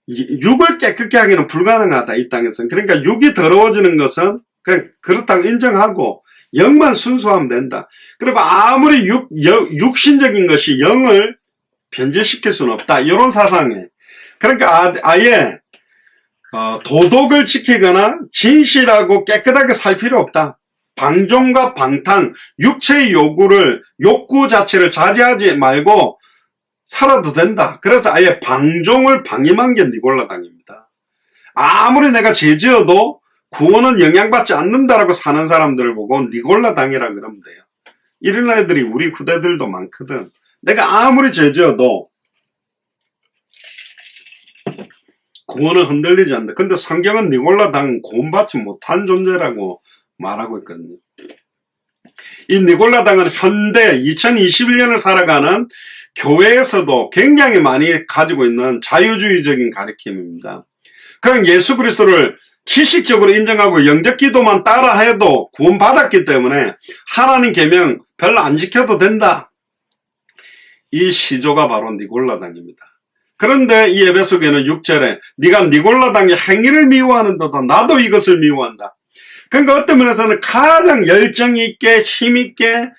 육을 깨끗게 하기는 불가능하다, 이 땅에서는. 그러니까 육이 더러워지는 것은 그냥 그렇다고 인정하고 영만 순수하면 된다. 그리고 아무리 육신적인 것이 영을 변질시킬 수는 없다. 이런 사상에. 그러니까 아예 도덕을 지키거나 진실하고 깨끗하게 살 필요 없다. 방종과 방탕, 육체의 욕구 자체를 자제하지 말고 살아도 된다. 그래서 아예 방종을 방임한 게 니골라당입니다. 아무리 내가 죄지어도 구원은 영향받지 않는다라고 사는 사람들을 보고 니골라당이라 그러면 돼요. 이런 애들이 우리 후대들도 많거든. 내가 아무리 죄지어도 구원은 흔들리지 않는다. 근데 성경은 니골라당 구원받지 못한 존재라고 말하고 있거든요. 이 니골라당은 현대 2021년을 살아가는 교회에서도 굉장히 많이 가지고 있는 자유주의적인 가르침입니다. 그냥 예수 그리스도를 지식적으로 인정하고 영적 기도만 따라해도 구원받았기 때문에 하나님 계명 별로 안 지켜도 된다. 이 시조가 바로 니골라당입니다. 그런데 이 에베소서는 6절에 네가 니골라당의 행위를 미워하는도다. 나도 이것을 미워한다. 그러니까 어떤 면에서는 가장 열정있게 힘있게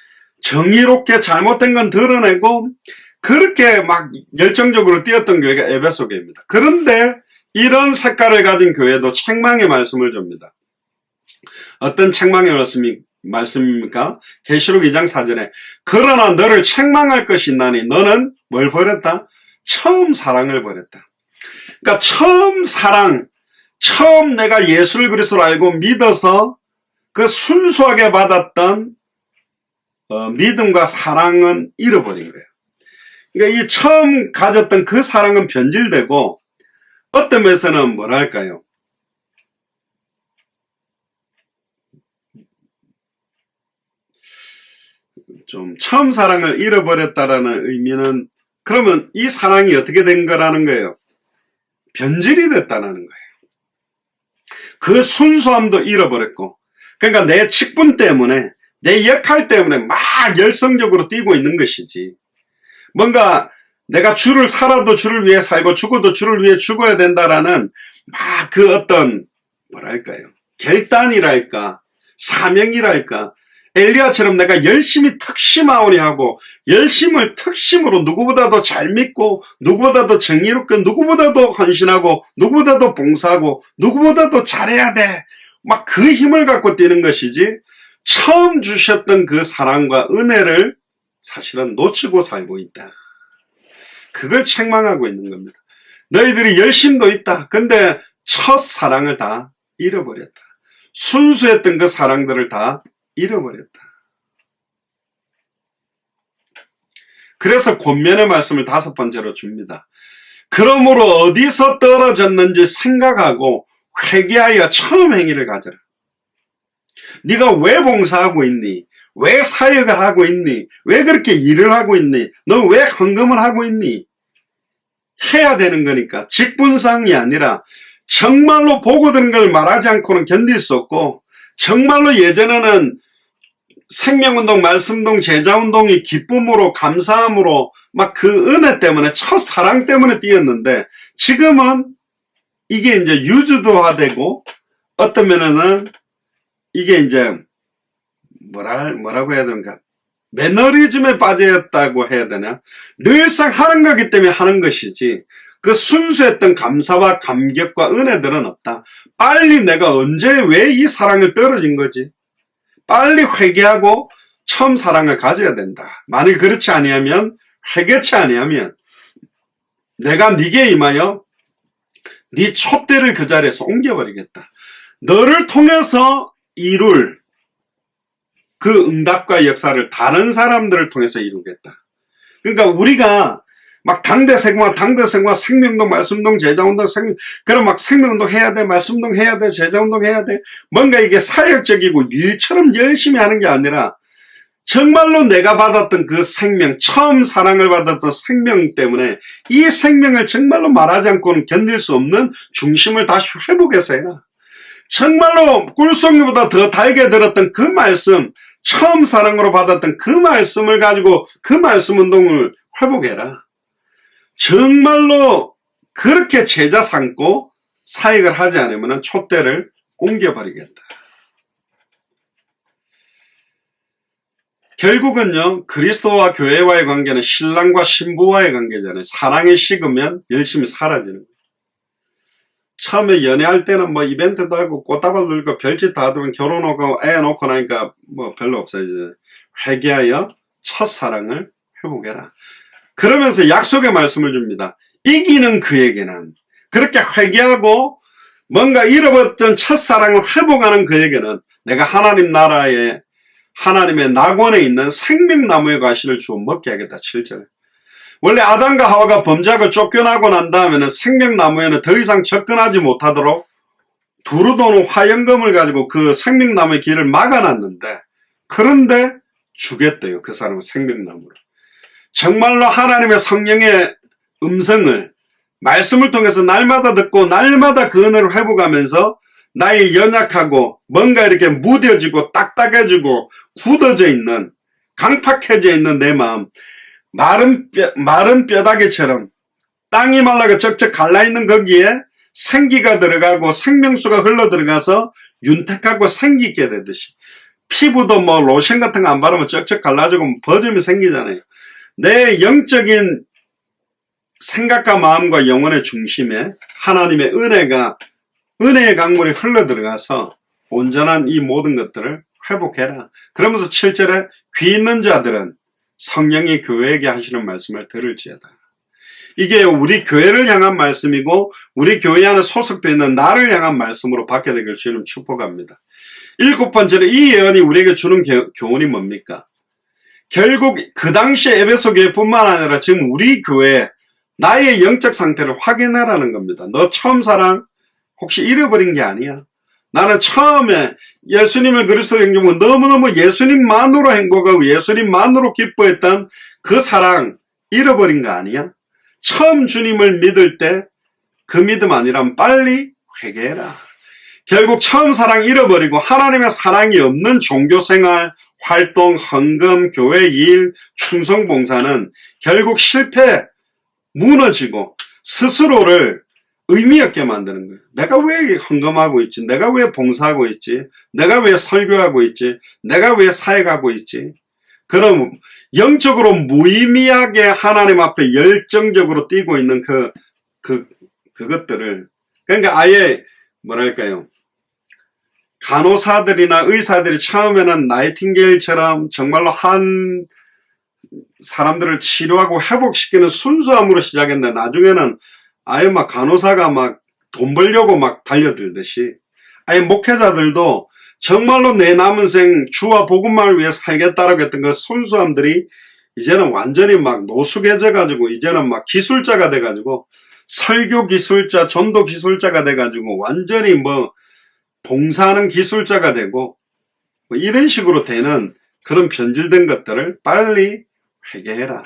정의롭게 잘못된 건 드러내고 그렇게 막 열정적으로 뛰었던 교회가 에베소 교회입니다. 그런데 이런 색깔을 가진 교회도 책망의 말씀을 줍니다. 어떤 책망의 말씀입니까? 계시록 2장 4절에 그러나 너를 책망할 것이 있나니 너는 뭘 버렸다? 처음 사랑을 버렸다. 그러니까 처음 내가 예수를 그리스도로 알고 믿어서 그 순수하게 받았던 믿음과 사랑은 잃어버린 거예요. 그러니까 이 처음 가졌던 그 사랑은 변질되고 어떤 면에서는 뭐랄까요? 좀 처음 사랑을 잃어버렸다라는 의미는 그러면 이 사랑이 어떻게 된 거라는 거예요? 변질이 됐다는 거예요. 그 순수함도 잃어버렸고 그러니까 내 직분 때문에 내 역할 때문에 막 열성적으로 뛰고 있는 것이지 뭔가 내가 주를 살아도 주를 위해 살고 죽어도 주를 위해 죽어야 된다라는 막 그 어떤 뭐랄까요 결단이랄까 사명이랄까 엘리야처럼 내가 열심히 특심하오니 하고 열심을 특심으로 누구보다도 잘 믿고 누구보다도 정의롭고 누구보다도 헌신하고 누구보다도 봉사하고 누구보다도 잘해야 돼 막 그 힘을 갖고 뛰는 것이지 처음 주셨던 그 사랑과 은혜를 사실은 놓치고 살고 있다. 그걸 책망하고 있는 겁니다. 너희들이 열심도 있다. 근데 첫 사랑을 다 잃어버렸다. 순수했던 그 사랑들을 다 잃어버렸다. 그래서 권면의 말씀을 5번째로 줍니다. 그러므로 어디서 떨어졌는지 생각하고 회개하여 처음 행위를 가져라. 네가 왜 봉사하고 있니? 왜 사역을 하고 있니? 왜 그렇게 일을 하고 있니? 너 왜 헌금을 하고 있니? 해야 되는 거니까 직분상이 아니라 정말로 보고 드는 걸 말하지 않고는 견딜 수 없고 정말로 예전에는 생명운동, 말씀운동, 제자운동이 기쁨으로 감사함으로 막 그 은혜 때문에 첫사랑 때문에 뛰었는데 지금은 이게 이제 유주도화되고 어떤 면에는 이게 이제 뭐라고 해야 되는가 매너리즘에 빠졌다고 해야 되나 늘상 하는 거기 때문에 하는 것이지 그 순수했던 감사와 감격과 은혜들은 없다. 빨리 내가 언제 왜 이 사랑을 떨어진 거지? 빨리 회개하고 처음 사랑을 가져야 된다. 만일 그렇지 아니하면 회개치 아니하면 내가 네게 임하여 네 촛대를 그 자리에서 옮겨버리겠다. 너를 통해서 이룰 그 응답과 역사를 다른 사람들을 통해서 이루겠다. 그러니까 우리가 막 당대 생활 생명운동, 말씀운동, 제자운동, 그럼 막 생명운동 해야 돼, 말씀운동 해야 돼, 제자운동 해야 돼. 뭔가 이게 사역적이고 일처럼 열심히 하는 게 아니라 정말로 내가 받았던 그 생명, 처음 사랑을 받았던 생명 때문에 이 생명을 정말로 말하지 않고는 견딜 수 없는 중심을 다시 회복해서 해라. 정말로 꿀송이보다 더 달게 들었던 그 말씀, 처음 사랑으로 받았던 그 말씀을 가지고 그 말씀 운동을 회복해라. 정말로 그렇게 제자 삼고 사역을 하지 않으면 촛대를 옮겨버리겠다. 결국은요, 그리스도와 교회와의 관계는 신랑과 신부와의 관계잖아요. 사랑이 식으면 열심히 사라지는 거예요. 처음에 연애할 때는 뭐 이벤트도 하고 꽃다발 들고 별짓 다 하면 결혼하고 애 놓고 나니까 뭐 별로 없어지잖아요. 회개하여 첫사랑을 회복해라. 그러면서 약속의 말씀을 줍니다. 이기는 그에게는, 그렇게 회개하고 뭔가 잃어버렸던 첫사랑을 회복하는 그에게는 내가 하나님 나라에 하나님의 낙원에 있는 생명나무의 과실을 주어 먹게 하겠다. 7절. 원래 아담과 하와가 범죄하고 쫓겨나고 난 다음에는 생명나무에는 더 이상 접근하지 못하도록 두루도는 화영검을 가지고 그 생명나무의 길을 막아놨는데, 그런데 주겠대요. 그 사람은 생명나무를. 정말로 하나님의 성령의 음성을 말씀을 통해서 날마다 듣고 날마다 그 은혜를 회복하면서 나의 연약하고 뭔가 이렇게 무뎌지고 딱딱해지고 굳어져 있는, 강팍해져 있는 내 마음, 마른 뼈다귀처럼 땅이 말라가 쩍쩍 갈라있는 거기에 생기가 들어가고 생명수가 흘러들어가서 윤택하고 생기 있게 되듯이, 피부도 뭐 로션 같은 거 안 바르면 쩍쩍 갈라지고 버짐이 생기잖아요. 내 영적인 생각과 마음과 영혼의 중심에 하나님의 은혜의 강물이 흘러들어가서 온전한 이 모든 것들을 회복해라. 그러면서 7절에 귀 있는 자들은 성령이 교회에게 하시는 말씀을 들을지어다. 이게 우리 교회를 향한 말씀이고 우리 교회 안에 소속되어 있는 나를 향한 말씀으로 받게 되길 주님 축복합니다. 7번째로 이 예언이 우리에게 주는 교훈이 뭡니까? 결국 그 당시 에베소 교회뿐만 아니라 지금 우리 교회 나의 영적 상태를 확인하라는 겁니다. 너 처음 사랑 혹시 잃어버린 게 아니야. 나는 처음에 예수님을 그리스도로 영접하고 너무너무 예수님만으로 행복하고 예수님만으로 기뻐했던 그 사랑 잃어버린 거 아니야? 처음 주님을 믿을 때 그 믿음 아니라면 빨리 회개해라. 결국 처음 사랑 잃어버리고 하나님의 사랑이 없는 종교생활, 활동, 헌금, 교회 일, 충성 봉사는 결국 실패, 무너지고 스스로를 의미 없게 만드는 거예요. 내가 왜 헌금하고 있지? 내가 왜 봉사하고 있지? 내가 왜 설교하고 있지? 내가 왜 사역하고 있지? 그럼 영적으로 무의미하게 하나님 앞에 열정적으로 뛰고 있는 그것들을, 그러니까 아예 뭐랄까요, 간호사들이나 의사들이 처음에는 나이팅게일처럼 정말로 한 사람들을 치료하고 회복시키는 순수함으로 시작했는데 나중에는 아예 막 간호사가 막 돈 벌려고 막 달려들듯이, 아예 목회자들도 정말로 내 남은 생 주와 복음만을 위해 살겠다라고 했던 그 순수함들이 이제는 완전히 막 노숙해져가지고 이제는 막 기술자가 돼가지고 설교 기술자, 전도 기술자가 돼가지고 완전히 뭐 봉사하는 기술자가 되고 뭐 이런 식으로 되는 그런 변질된 것들을 빨리 회개해라.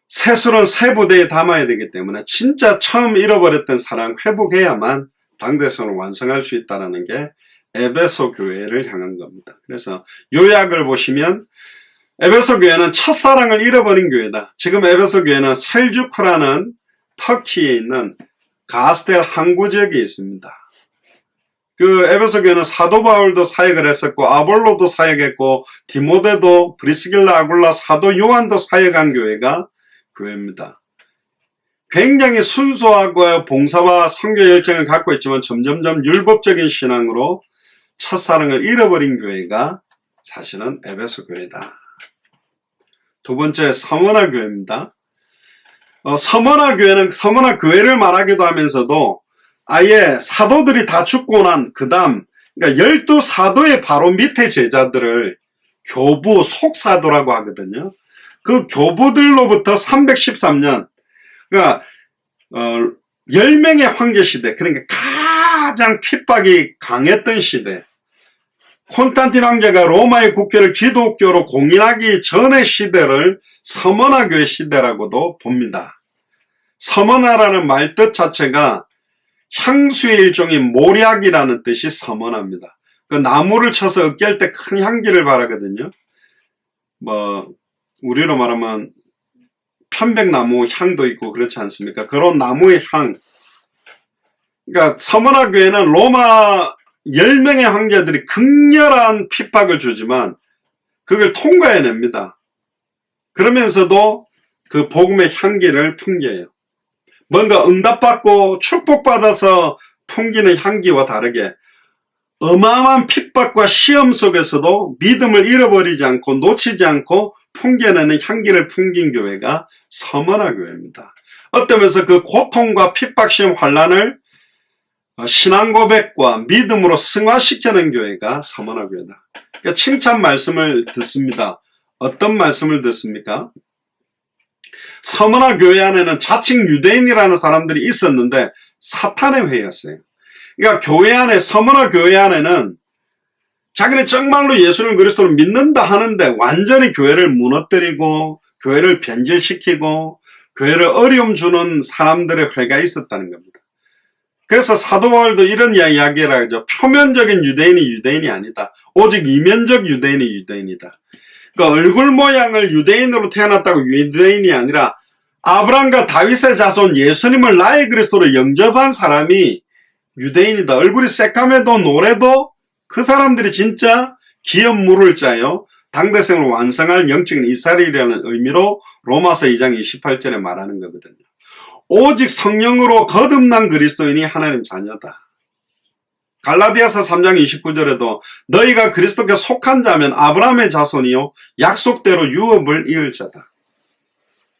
새술은 새 부대에 담아야 되기 때문에 진짜 처음 잃어버렸던 사랑 회복해야만 당대선을 완성할 수 있다는 게 에베소 교회를 향한 겁니다. 그래서 요약을 보시면 에베소 교회는 첫사랑을 잃어버린 교회다. 지금 에베소 교회는 셀주크라는 터키에 있는 가스텔 항구 지역에 있습니다. 그 에베소 교회는 사도 바울도 사역을 했었고 아볼로도 사역했고 디모데도 브리스길라 아굴라 사도 요한도 사역한 교회가 교회입니다. 굉장히 순수하고 봉사와 선교 열정을 갖고 있지만 점점점 율법적인 신앙으로 첫사랑을 잃어버린 교회가 사실은 에베소 교회다. 두 번째, 서머나 교회입니다. 서머나 교회는 서머나 교회를 말하기도 하면서도 아예 사도들이 다 죽고 난 그 다음, 그러니까 12사도의 바로 밑에 제자들을 교부 속사도라고 하거든요. 그 교부들로부터 313년, 그러니까 10명의 황제 시대, 그러니까 가장 핍박이 강했던 시대, 콘스탄틴 황제가 로마의 국교를 기독교로 공인하기 전의 시대를 서머나교의 시대라고도 봅니다. 서머나라는 말뜻 자체가 향수의 일종의 모략이라는 뜻이 서머나입니다. 그 나무를 쳐서 으깨할 때 큰 향기를 바라거든요. 우리로 말하면 편백나무 향도 있고 그렇지 않습니까? 그런 나무의 향. 그러니까 서머나 교회는 로마 10명의 황제들이 극렬한 핍박을 주지만 그걸 통과해냅니다. 그러면서도 그 복음의 향기를 풍겨요. 뭔가 응답받고 축복받아서 풍기는 향기와 다르게 어마어마한 핍박과 시험 속에서도 믿음을 잃어버리지 않고 놓치지 않고 풍겨내는 향기를 풍긴 교회가 서머나 교회입니다. 어떠면서 그 고통과 핍박, 시험, 환난을 신앙 고백과 믿음으로 승화시키는 교회가 서머나 교회다. 그러니까 칭찬 말씀을 듣습니다. 어떤 말씀을 듣습니까? 서머나 교회 안에는 자칭 유대인이라는 사람들이 있었는데 사탄의 회였어요. 그러니까 교회 안에, 서머나 교회 안에는 자기는 정말로 예수를 그리스도를 믿는다 하는데 완전히 교회를 무너뜨리고 교회를 변질시키고 교회를 어려움 주는 사람들의 회가 있었다는 겁니다. 그래서 사도 바울도 이런 이야기를 하죠. 표면적인 유대인이 유대인이 아니다. 오직 이면적 유대인이 유대인이다. 그러니까 얼굴 모양을 유대인으로 태어났다고 유대인이 아니라 아브라함과 다윗의 자손 예수님을 나의 그리스도로 영접한 사람이 유대인이다. 얼굴이 새까매도 노래도 그 사람들이 진짜 기업 물을 짜요. 당대생을 완성할 영적인 이스라엘이라는 의미로 로마서 2장 28절에 말하는 거거든요. 오직 성령으로 거듭난 그리스도인이 하나님 자녀다. 갈라디아서 3장 29절에도 너희가 그리스도께 속한 자면 아브라함의 자손이요 약속대로 유업을 이을 자다.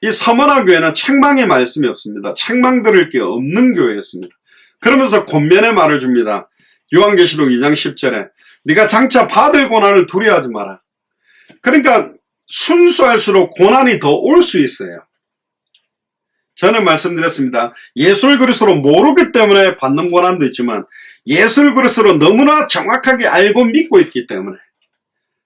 이 서머나 교회는 책망의 말씀이 없습니다. 책망 들을 게 없는 교회였습니다. 그러면서 권면의 말을 줍니다. 요한계시록 2장 10절에 네가 장차 받을 고난을 두려워하지 마라. 그러니까 순수할수록 고난이 더 올 수 있어요. 저는 말씀드렸습니다. 예수를 그리스도로 모르기 때문에 받는 고난도 있지만 예수를 그리스도로 너무나 정확하게 알고 믿고 있기 때문에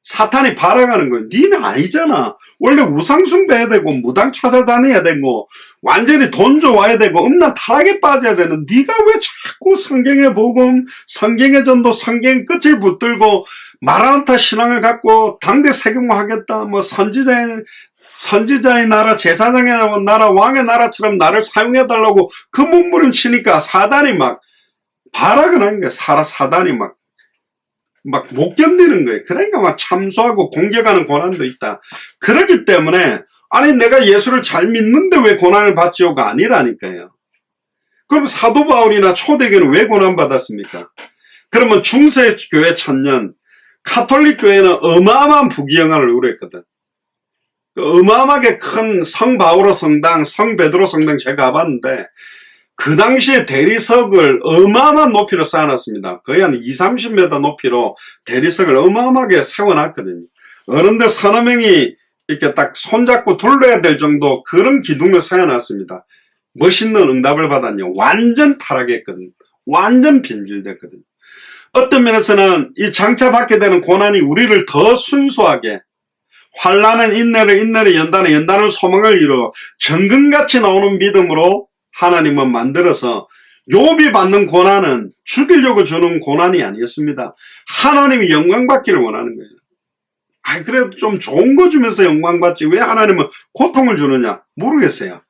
사탄이 발악하는 거예요. 니는 아니잖아. 원래 우상 숭배해야 되고 무당 찾아다녀야 되고 완전히 돈 좋아야 되고 음란 타락에 빠져야 되는 네가 왜 자꾸 성경의 복음, 성경의 전도, 성경 끝을 붙들고 마라나타 신앙을 갖고 당대 세금화하겠다. 뭐 선지자의 나라, 제사장의 나라, 왕의 나라처럼 나를 사용해달라고 그 몸부림치니까 사단이 막 발악을 하는 거예요. 사단이 막 못 견디는 거예요. 그러니까 막 참소하고 공격하는 고난도 있다. 그렇기 때문에 아니 내가 예수를 잘 믿는데 왜 고난을 받지요가 아니라니까요. 그럼 사도 바울이나 초대교회는 왜 고난받았습니까? 그러면 중세교회 천년, 카톨릭 교회는 어마어마한 부귀영화를 누렸거든. 어마어마하게 큰 성 바오로 성당, 성 베드로 성당 제가 가봤는데 그 당시에 대리석을 어마어마한 높이로 쌓아놨습니다. 거의 한 20-30m 높이로 대리석을 어마어마하게 세워놨거든요. 어른들 서너 명이 이렇게 딱 손잡고 둘러야 될 정도 그런 기둥을 세워놨습니다. 멋있는 응답을 받았냐. 완전 타락했거든요. 완전 변질됐거든요. 어떤 면에서는 이 장차 받게 되는 고난이 우리를 더 순수하게 환난은 인내를 연단은 소망을 이루어 정금같이 나오는 믿음으로 하나님은 만들어서 욥이 받는 고난은 죽이려고 주는 고난이 아니었습니다. 하나님이 영광받기를 원하는 거예요. 그래도 좀 좋은 거 주면서 영광받지 왜 하나님은 고통을 주느냐 모르겠어요.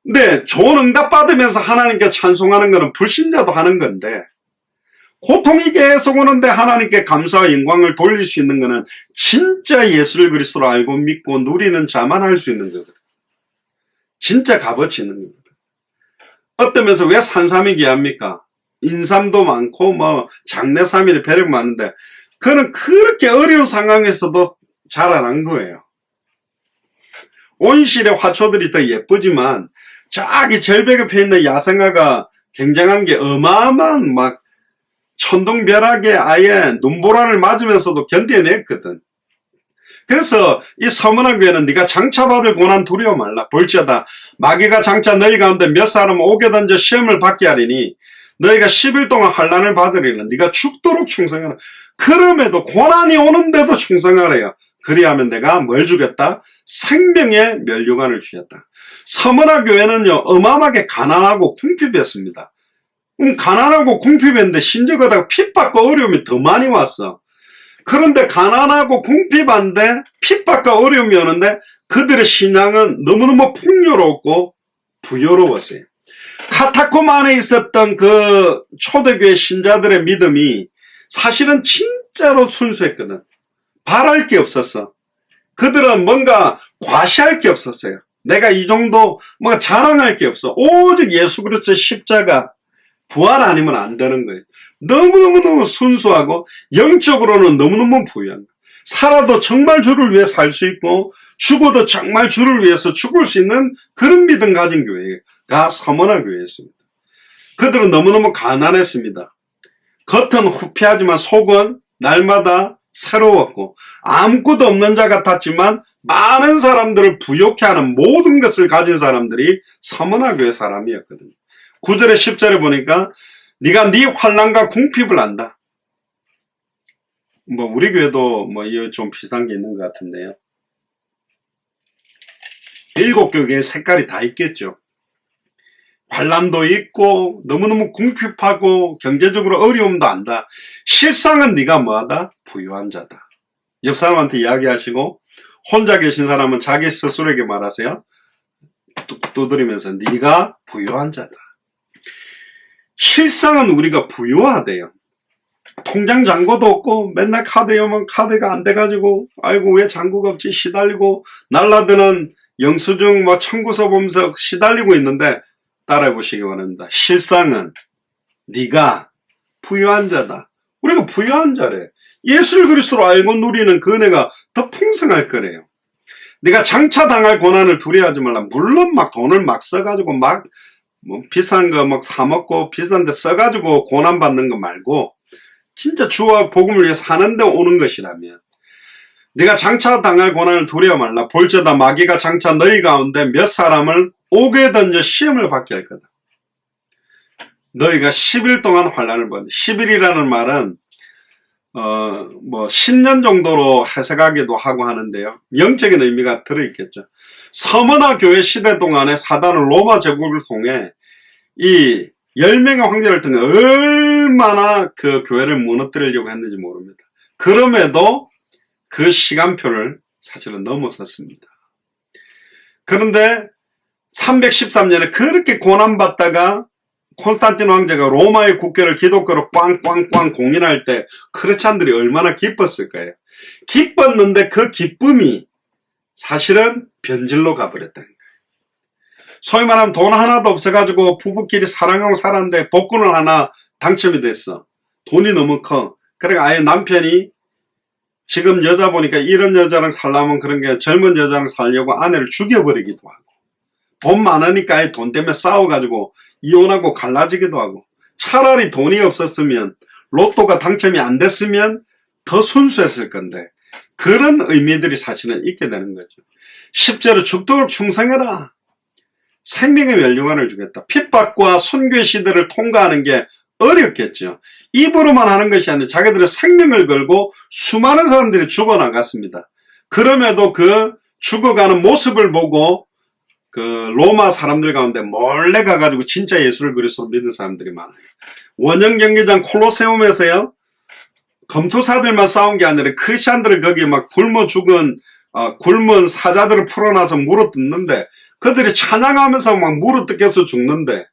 근데 좋은 응답 받으면서 하나님께 찬송하는 것은 불신자도 하는 건데 고통이 계속 오는데 하나님께 감사와 영광을 돌릴 수 있는 것은 진짜 예수를 그리스도로 알고 믿고 누리는 자만 할 수 있는 거거든요. 진짜 값어치 있는 겁니다. 어떤 면에서 왜 산삼이 귀합니까? 인삼도 많고 뭐 장내삼일이 배력 많은데 그는 그렇게 어려운 상황에서도 자라난 거예요. 온실의 화초들이 더 예쁘지만 저기 절벽에 펴있는 야생화가 굉장한 게 어마어마한 막 천둥벼락에 아예 눈보라를 맞으면서도 견뎌냈거든. 그래서 이 서문화 교회는 네가 장차받을 고난 두려워 말라. 볼지어다 마귀가 장차 너희 가운데 몇 사람 오게 던져 시험을 받게 하리니 너희가 10일 동안 환난을 받으리라. 네가 죽도록 충성하라. 그럼에도 고난이 오는데도 충성하래요. 그리하면 내가 뭘 주겠다? 생명의 면류관을 주겠다. 서문화 교회는요 어마어마하게 가난하고 궁핍했습니다. 가난하고 궁핍했는데 심지어 거다가 핍박과 어려움이 더 많이 왔어. 그런데 가난하고 궁핍한데 핍박과 어려움이 오는데 그들의 신앙은 너무너무 풍요롭고 부여로웠어요. 카타콤 안에 있었던 그 초대교회 신자들의 믿음이 사실은 진짜로 순수했거든. 바랄 게 없었어. 그들은 뭔가 과시할 게 없었어요. 내가 이 정도 뭔가 자랑할 게 없어. 오직 예수 그리스도의 십자가 부활 아니면 안 되는 거예요. 너무너무 순수하고 영적으로는 너무너무 부유한 거예요. 살아도 정말 주를 위해 살 수 있고 죽어도 정말 주를 위해서 죽을 수 있는 그런 믿음 가진 교회가 서문화 교회였습니다. 그들은 너무너무 가난했습니다. 겉은 후피하지만 속은 날마다 새로웠고 아무것도 없는 자 같았지만 많은 사람들을 부욕해 하는 모든 것을 가진 사람들이 서문화 교회 사람이었거든요. 9절에 10절에 보니까 네가 네 환난과 궁핍을 안다. 뭐 우리 교회도 뭐 이 좀 비슷한 게 있는 것 같은데요. 7교회의 색깔이 다 있겠죠. 환난도 있고 너무너무 궁핍하고 경제적으로 어려움도 안다. 실상은 네가 뭐하다? 부유한 자다. 옆 사람한테 이야기하시고 혼자 계신 사람은 자기 스스로에게 말하세요. 두드리면서 네가 부유한 자다. 실상은 우리가 부유하대요. 통장 잔고도 없고 맨날 카드여면 카드가 안 돼가지고 아이고 왜 잔고가 없지 시달리고 날라드는 영수증 뭐 청구서 보면서 시달리고 있는데 따라해 보시기 바랍니다. 실상은 네가 부유한 자다. 우리가 부유한 자래. 예수를 그리스도로 알고 누리는 그 은혜가 더 풍성할 거래요. 네가 장차 당할 고난을 두려워하지 말라. 물론 막 돈을 막 써가지고 막 뭐 비싼 거 막 사먹고 비싼데 써가지고 고난 받는 거 말고 진짜 주와 복음을 위해 사는데 오는 것이라면 네가 장차 당할 고난을 두려워 말라. 볼지어다 마귀가 장차 너희 가운데 몇 사람을 오게 던져 시험을 받게 할 거다. 너희가 10일 동안 환난을 받는다. 10일이라는 말은 뭐 10년 정도로 해석하기도 하고 하는데요. 영적인 의미가 들어있겠죠. 서문화 교회 시대 동안에 사단은 로마 제국을 통해 이 10명의 황제를 통해 얼마나 그 교회를 무너뜨리려고 했는지 모릅니다. 그럼에도 그 시간표를 사실은 넘어섰습니다. 그런데 313년에 그렇게 고난받다가 콘스탄틴 황제가 로마의 국교를 기독교로 꽝꽝꽝 공인할 때 크리스찬들이 얼마나 기뻤을 거예요. 기뻤는데 그 기쁨이 사실은 변질로 가버렸다는 거예요. 소위 말하면 돈 하나도 없어가지고 부부끼리 사랑하고 살았는데 복권을 하나 당첨이 됐어. 돈이 너무 커. 그러니까 아예 남편이 지금 여자 보니까 이런 여자랑 살려면 그런 게 젊은 여자랑 살려고 아내를 죽여버리기도 하고 돈 많으니까 아예 돈 때문에 싸워가지고 이혼하고 갈라지기도 하고 차라리 돈이 없었으면 로또가 당첨이 안 됐으면 더 순수했을 건데 그런 의미들이 사실은 있게 되는 거죠. 10절에 죽도록 충성해라. 생명의 면류관을 주겠다. 핍박과 순교 시대를 통과하는 게 어렵겠죠. 입으로만 하는 것이 아니라 자기들의 생명을 걸고 수많은 사람들이 죽어나갔습니다. 그럼에도 그 죽어가는 모습을 보고 그 로마 사람들 가운데 몰래 가가지고 진짜 예수를 그리스도로 믿는 사람들이 많아요. 원형 경기장 콜로세움에서요. 검투사들만 싸운 게 아니라 크리스찬들을 거기에 막 굶어 죽은 굶은 사자들을 풀어놔서 물어뜯는데 그들이 찬양하면서 막 물어뜯겨서 죽는데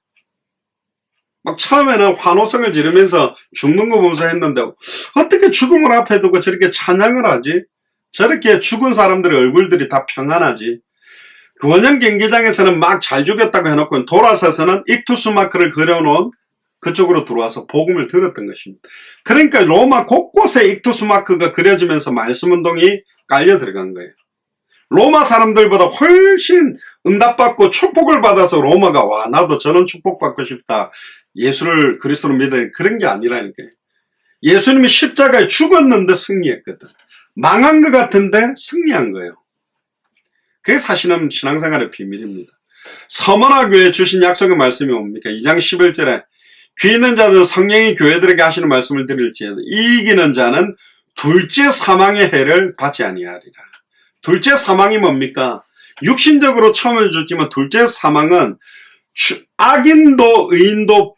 막 처음에는 환호성을 지르면서 죽는 거 보면서 했는데 어떻게 죽음을 앞에 두고 저렇게 찬양을 하지? 저렇게 죽은 사람들의 얼굴들이 다 평안하지? 원형 경기장에서는 막 잘 죽였다고 해놓고 돌아서서는 익투스 마크를 그려놓은 그쪽으로 들어와서 복음을 들었던 것입니다. 그러니까 로마 곳곳에 익투스 마크가 그려지면서 말씀운동이 깔려 들어간 거예요. 로마 사람들보다 훨씬 응답받고 축복을 받아서 로마가 와 나도 저런 축복받고 싶다. 예수를 그리스도로 믿어 그런 게 아니라니까요. 예수님이 십자가에 죽었는데 승리했거든. 망한 것 같은데 승리한 거예요. 그게 사실은 신앙생활의 비밀입니다. 서머나 교회 주신 약속의 말씀이 뭡니까? 2장 11절에 귀 있는 자들은 성령이 교회들에게 하시는 말씀을 들을지어도 이기는 자는 둘째 사망의 해를 받지 아니하리라. 둘째 사망이 뭡니까? 육신적으로 처음에 줬지만 둘째 사망은 악인도 의인도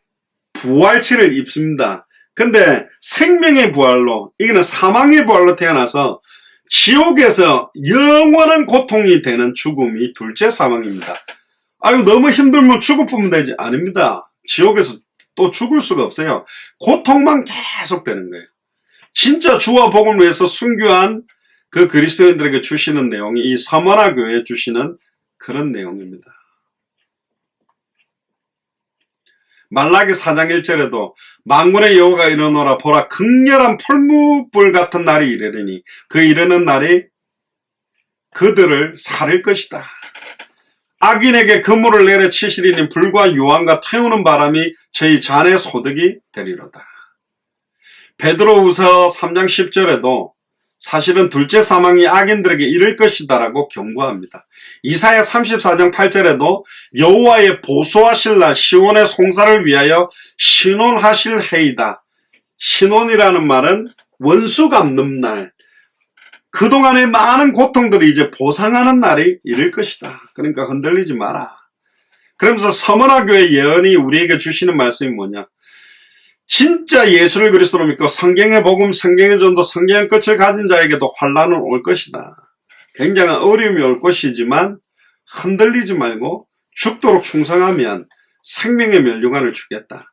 부활체를 입습니다. 근데 생명의 부활로, 이거는 사망의 부활로 태어나서 지옥에서 영원한 고통이 되는 죽음이 둘째 사망입니다. 아유, 너무 힘들면 죽어보면 되지. 아닙니다. 지옥에서 또 죽을 수가 없어요. 고통만 계속 되는 거예요. 진짜 주와 복음을 위해서 순교한 그 그리스도인들에게 주시는 내용이 이 서머나 교회에 주시는 그런 내용입니다. 말라기 4장 1절에도 만군의 여호와가 이르노라 보라 극렬한 풀무불 같은 날이 이르리니 그 이르는 날이 그들을 살릴 것이다. 악인에게 그물을 내려치시리니 불과 유황과 태우는 바람이 저희 잔의 소득이 되리로다. 베드로후서 3장 10절에도 사실은 둘째 사망이 악인들에게 이를 것이다 라고 경고합니다. 이사야 34장 8절에도 여호와의 보수하실 날 시온의 송사를 위하여 신원하실 해이다. 신원이라는 말은 원수 갚는 날, 그동안의 많은 고통들이 이제 보상하는 날이 이를 것이다. 그러니까 흔들리지 마라. 그러면서 서머나 교회 예언이 우리에게 주시는 말씀이 뭐냐? 진짜 예수를 그리스도로 믿고 성경의 복음, 성경의 전도, 성경의 끝을 가진 자에게도 환난은 올 것이다. 굉장한 어려움이 올 것이지만 흔들리지 말고 죽도록 충성하면 생명의 멸류관을 주겠다.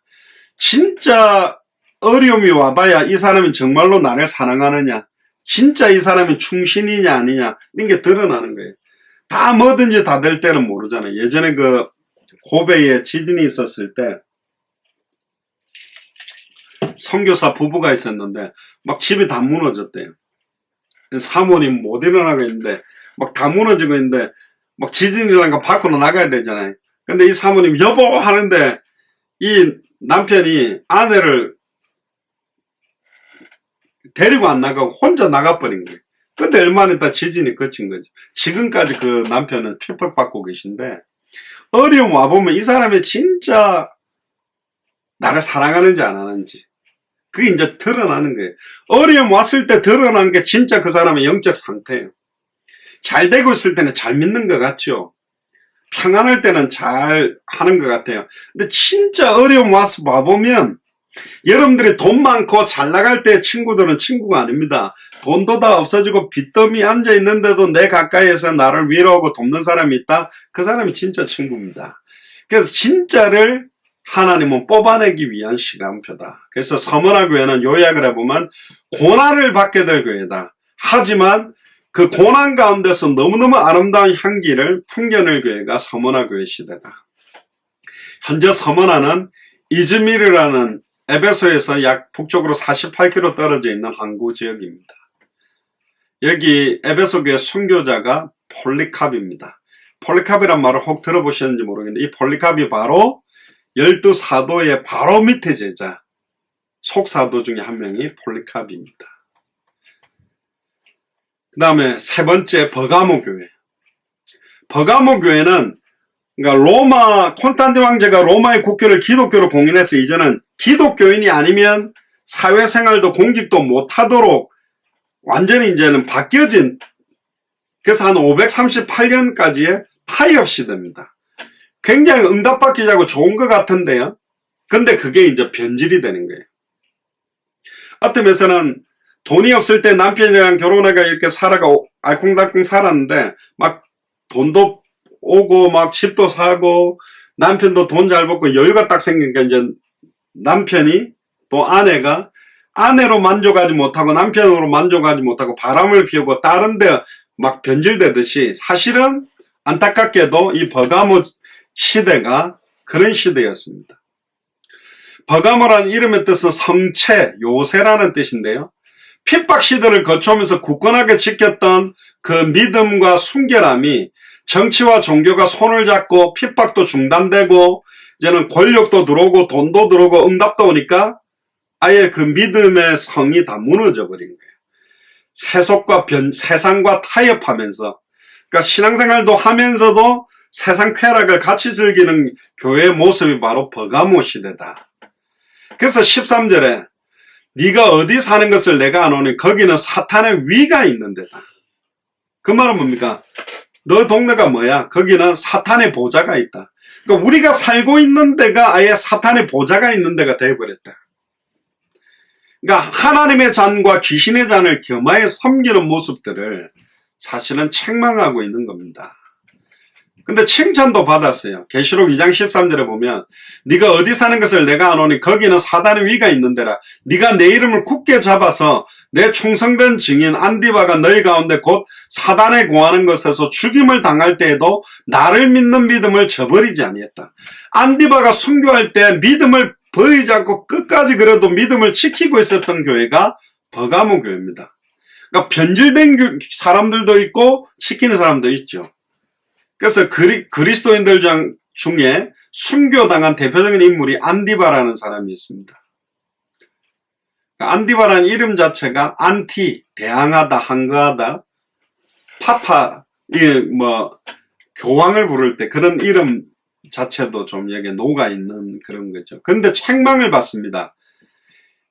진짜 어려움이 와봐야 이 사람이 정말로 나를 사랑하느냐, 진짜 이 사람이 충신이냐 아니냐 이런 게 드러나는 거예요. 다 뭐든지 다 될 때는 모르잖아요. 예전에 그 고베에 지진이 있었을 때 선교사 부부가 있었는데 막 집이 다 무너졌대요. 사모님 못 일어나고 있는데 막 다 무너지고 있는데 막 지진이 나니까 밖으로 나가야 되잖아요. 근데 이 사모님 여보 하는데 이 남편이 아내를 데리고 안 나가고 혼자 나가버린 거예요. 근데 얼마나 있다 지진이 그친 거죠. 지금까지 그 남편은 핍박받고 계신데 어려움 와보면 이 사람이 진짜 나를 사랑하는지 안 하는지 그게 이제 드러나는 거예요. 어려움 왔을 때 드러난 게 진짜 그 사람의 영적 상태예요. 잘 되고 있을 때는 잘 믿는 것 같죠. 평안할 때는 잘 하는 것 같아요. 근데 진짜 어려움 와서 와보면 여러분들이 돈 많고 잘 나갈 때 친구들은 친구가 아닙니다. 돈도 다 없어지고 빚더미 앉아있는데도 내 가까이에서 나를 위로하고 돕는 사람이 있다. 그 사람이 진짜 친구입니다. 그래서 진짜를 하나님은 뽑아내기 위한 시간표다. 그래서 서머나 교회는 요약을 해보면 고난을 받게 될 교회다. 하지만 그 고난 가운데서 너무너무 아름다운 향기를 풍겨낼 교회가 서머나 교회 시대다. 현재 서머나는 이즈미르라는 에베소에서 약 북쪽으로 48km 떨어져 있는 항구 지역입니다. 여기 에베소 교회 순교자가 폴리캅입니다. 폴리캅이란 말을 혹 들어보셨는지 모르겠는데 이 폴리캅이 바로 12사도의 바로 밑에 제자 속사도 중에 한 명이 폴리캅입니다. 그 다음에 세 번째 버가모 교회. 버가모 교회는 그러니까 로마 콘스탄틴 황제가 로마의 국교를 기독교로 공인해서 이제는 기독교인이 아니면 사회생활도 공직도 못하도록 완전히 이제는 바뀌어진, 그래서 한 538년까지의 타협 시대입니다. 굉장히 응답받기자고 좋은 것 같은데요. 근데 그게 이제 변질이 되는 거예요. 어떤 돈이 없을 때 남편이랑 결혼해가 이렇게 살아가 알콩달콩 살았는데 막 돈도 오고 막 집도 사고 남편도 돈 잘 벌고 여유가 딱 생기니까 이제 남편이 또 아내가 아내로 만족하지 못하고 남편으로 만족하지 못하고 바람을 피우고 다른 데 막 변질되듯이 사실은 안타깝게도 이 버가모 시대가 그런 시대였습니다. 버가모라는 이름의 뜻은 성체, 요새라는 뜻인데요. 핍박 시대를 거쳐오면서 굳건하게 지켰던 그 믿음과 순결함이 정치와 종교가 손을 잡고 핍박도 중단되고 이제는 권력도 들어오고 돈도 들어오고 응답도 오니까 아예 그 믿음의 성이 다 무너져 버린 거예요. 세속과 세상과 타협하면서, 그러니까 신앙생활도 하면서도 세상 쾌락을 같이 즐기는 교회의 모습이 바로 버가모 시대다. 그래서 13절에 네가 어디 사는 것을 내가 아노니 거기는 사탄의 위가 있는 데다. 그 말은 뭡니까? 너 동네가 뭐야? 거기는 사탄의 보좌가 있다. 그러니까 우리가 살고 있는 데가 아예 사탄의 보좌가 있는 데가 되어버렸다. 그러니까 하나님의 잔과 귀신의 잔을 겸하여 섬기는 모습들을 사실은 책망하고 있는 겁니다. 근데 칭찬도 받았어요. 계시록 2장 13절에 보면 네가 어디 사는 것을 내가 아노니 거기는 사단의 위가 있는 데라. 네가 내 이름을 굳게 잡아서 내 충성된 증인 안디바가 너희 가운데 곧 사단에 고하는 것에서 죽임을 당할 때에도 나를 믿는 믿음을 저버리지 아니했다. 안디바가 순교할 때 믿음을 버리지 않고 끝까지 그래도 믿음을 지키고 있었던 교회가 버가모 교회입니다. 그러니까 변질된 사람들도 있고 지키는 사람도 있죠. 그래서 그리스도인들 중에 순교당한 대표적인 인물이 안디바라는 사람이 있습니다. 안디바라는 이름 자체가 안티, 대항하다, 항거하다, 파파, 교황을 부를 때 그런 이름 자체도 좀 여기에 녹아있는 그런 거죠. 그런데 책망을 받습니다.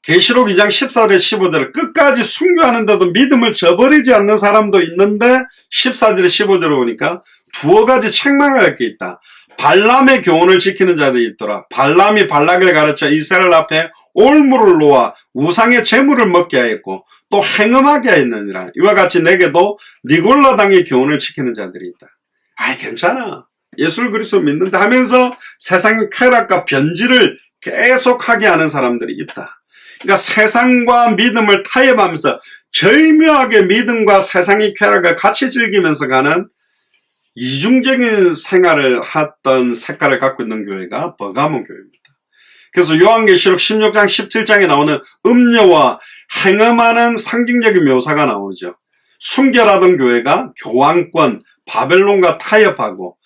계시록 2장 14절 15절 끝까지 순교하는데도 믿음을 저버리지 않는 사람도 있는데 14절 15절을 보니까 두어 가지 책망을 할 게 있다. 발람의 교훈을 지키는 자들이 있더라. 발람이 발락을 가르쳐 이스라엘 앞에 올무를 놓아 우상의 재물을 먹게 하였고 또 행음하게 하였느니라. 이와 같이 내게도 니골라당의 교훈을 지키는 자들이 있다. 아이 괜찮아. 예수 그리스도 믿는다 하면서 세상의 쾌락과 변질을 계속하게 하는 사람들이 있다. 그러니까 세상과 믿음을 타협하면서 절묘하게 믿음과 세상의 쾌락을 같이 즐기면서 가는 이중적인 생활을 했던 색깔을 갖고 있는 교회가 버가모 교회입니다. 그래서 요한계시록 16장 17장에 나오는 음녀와 행음하는 상징적인 묘사가 나오죠. 순결하던 교회가 교황권 바벨론과 타협하고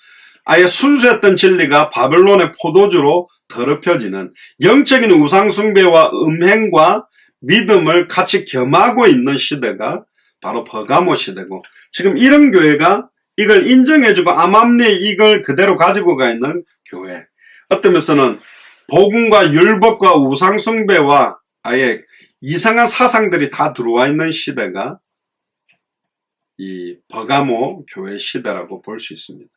아예 순수했던 진리가 바벨론의 포도주로 더럽혀지는 영적인 우상숭배와 음행과 믿음을 같이 겸하고 있는 시대가 바로 버가모 시대고, 지금 이런 교회가 이걸 인정해주고 암암리에 이걸 그대로 가지고 가 있는 교회. 어떤 면에서는 복음과 율법과 우상숭배와 아예 이상한 사상들이 다 들어와 있는 시대가 이 버가모 교회 시대라고 볼 수 있습니다.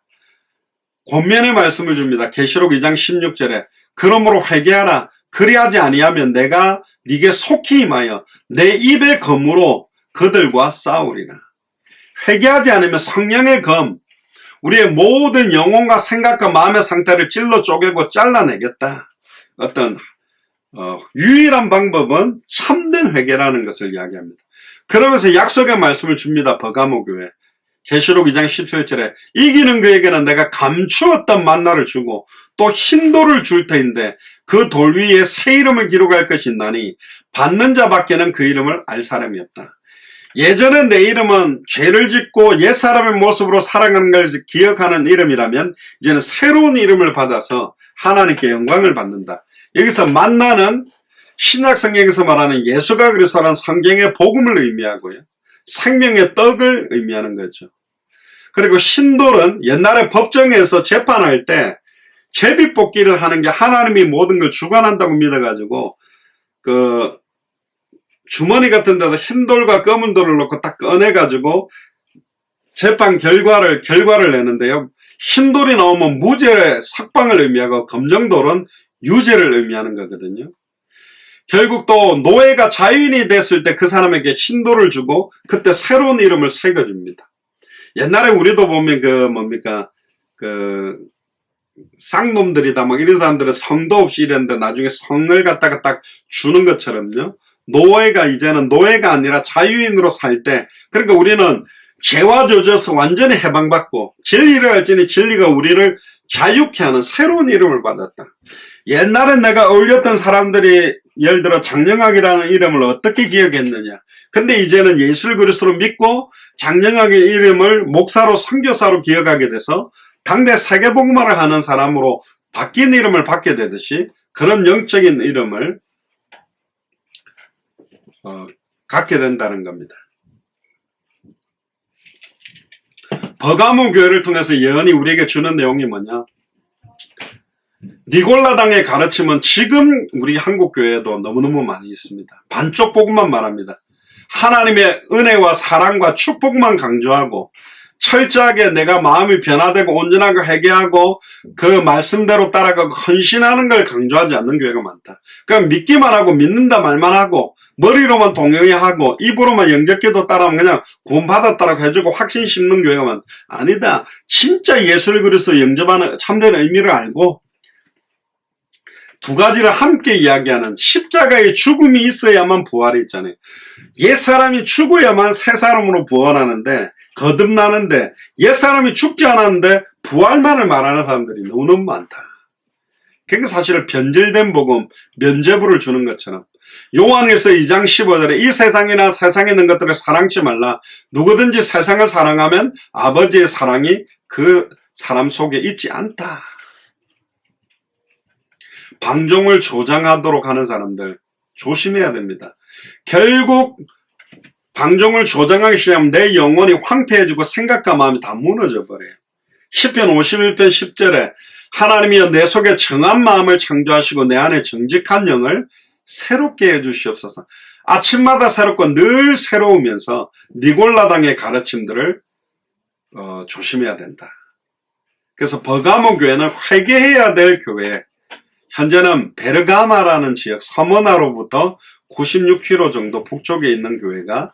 권면의 말씀을 줍니다. 계시록 2장 16절에 그러므로 회개하라. 그리하지 아니하면 내가 네게 속히 임하여 내 입의 검으로 그들과 싸우리라. 회개하지 않으면 성령의 검, 우리의 모든 영혼과 생각과 마음의 상태를 찔러 쪼개고 잘라내겠다. 어떤 유일한 방법은 참된 회개라는 것을 이야기합니다. 그러면서 약속의 말씀을 줍니다. 버가모 교회. 계시록 2장 17절에 이기는 그에게는 내가 감추었던 만나를 주고 또 흰 돌을 줄 터인데 그 돌 위에 새 이름을 기록할 것이 있나니 받는 자밖에는 그 이름을 알 사람이 없다. 예전에 내 이름은 죄를 짓고 옛사람의 모습으로 살아가는 걸 기억하는 이름이라면 이제는 새로운 이름을 받아서 하나님께 영광을 받는다. 여기서 만나는 신약 성경에서 말하는 예수가 그리스도라는 성경의 복음을 의미하고요. 생명의 떡을 의미하는 거죠. 그리고 흰돌은 옛날에 법정에서 재판할 때 제비뽑기를 하는 게 하나님이 모든 걸 주관한다고 믿어가지고 그 주머니 같은 데다 흰돌과 검은 돌을 넣고 딱 꺼내가지고 재판 결과를 내는데요. 흰돌이 나오면 무죄 석방을 의미하고 검정돌은 유죄를 의미하는 거거든요. 결국 또 노예가 자유인이 됐을 때 그 사람에게 흰돌을 주고 그때 새로운 이름을 새겨줍니다. 옛날에 우리도 보면 쌍놈들이다 막 이런 사람들은 성도 없이 이랬는데 나중에 성을 갖다가 딱 주는 것처럼요. 노예가 이제는 노예가 아니라 자유인으로 살 때, 그러니까 우리는 죄와 젖어서 완전히 해방받고 진리를 알지니 진리가 우리를 자유케 하는 새로운 이름을 받았다. 옛날에 내가 어울렸던 사람들이 예를 들어 장영학이라는 이름을 어떻게 기억했느냐. 근데 이제는 예수 그리스도를 믿고 장영학의 이름을 목사로 선교사로 기억하게 돼서 당대 세계복음화를 하는 사람으로 바뀐 이름을 받게 되듯이 그런 영적인 이름을 갖게 된다는 겁니다. 버가모 교회를 통해서 예언이 우리에게 주는 내용이 뭐냐? 니골라당의 가르침은 지금 우리 한국 교회에도 너무너무 많이 있습니다. 반쪽 복음만 말합니다. 하나님의 은혜와 사랑과 축복만 강조하고 철저하게 내가 마음이 변화되고 온전하고 회개하고 그 말씀대로 따라가고 헌신하는 걸 강조하지 않는 교회가 많다. 그냥 믿기만 하고 믿는다 말만 하고 머리로만 동의하고 입으로만 영접기도 따라하면 그냥 구원받았다라고 해주고 확신 심는 교회가 많다. 아니다. 진짜 예수를 그리스도 영접하는 참된 의미를 알고 두 가지를 함께 이야기하는 십자가의 죽음이 있어야만 부활이 있잖아요. 옛사람이 죽어야만 새사람으로 부활하는데 거듭나는데 옛사람이 죽지 않았는데 부활만을 말하는 사람들이 너무너무 많다. 그러니까 사실 변질된 복음, 면죄부를 주는 것처럼 요한일서 2장 15절에 이 세상이나 세상에 있는 것들을 사랑치 말라. 누구든지 세상을 사랑하면 아버지의 사랑이 그 사람 속에 있지 않다. 방종을 조장하도록 하는 사람들 조심해야 됩니다. 결국 방종을 조장하기 시작하면 내 영혼이 황폐해지고 생각과 마음이 다 무너져 버려요. 시편 51편 10절에 하나님이여 내 속에 정한 마음을 창조하시고 내 안에 정직한 영을 새롭게 해주시옵소서. 아침마다 새롭고 늘 새로우면서 니골라당의 가르침들을 조심해야 된다. 그래서 버가모 교회는 회개해야 될 교회. 현재는 베르가마라는 지역 서머나로부터 96km 정도 북쪽에 있는 교회가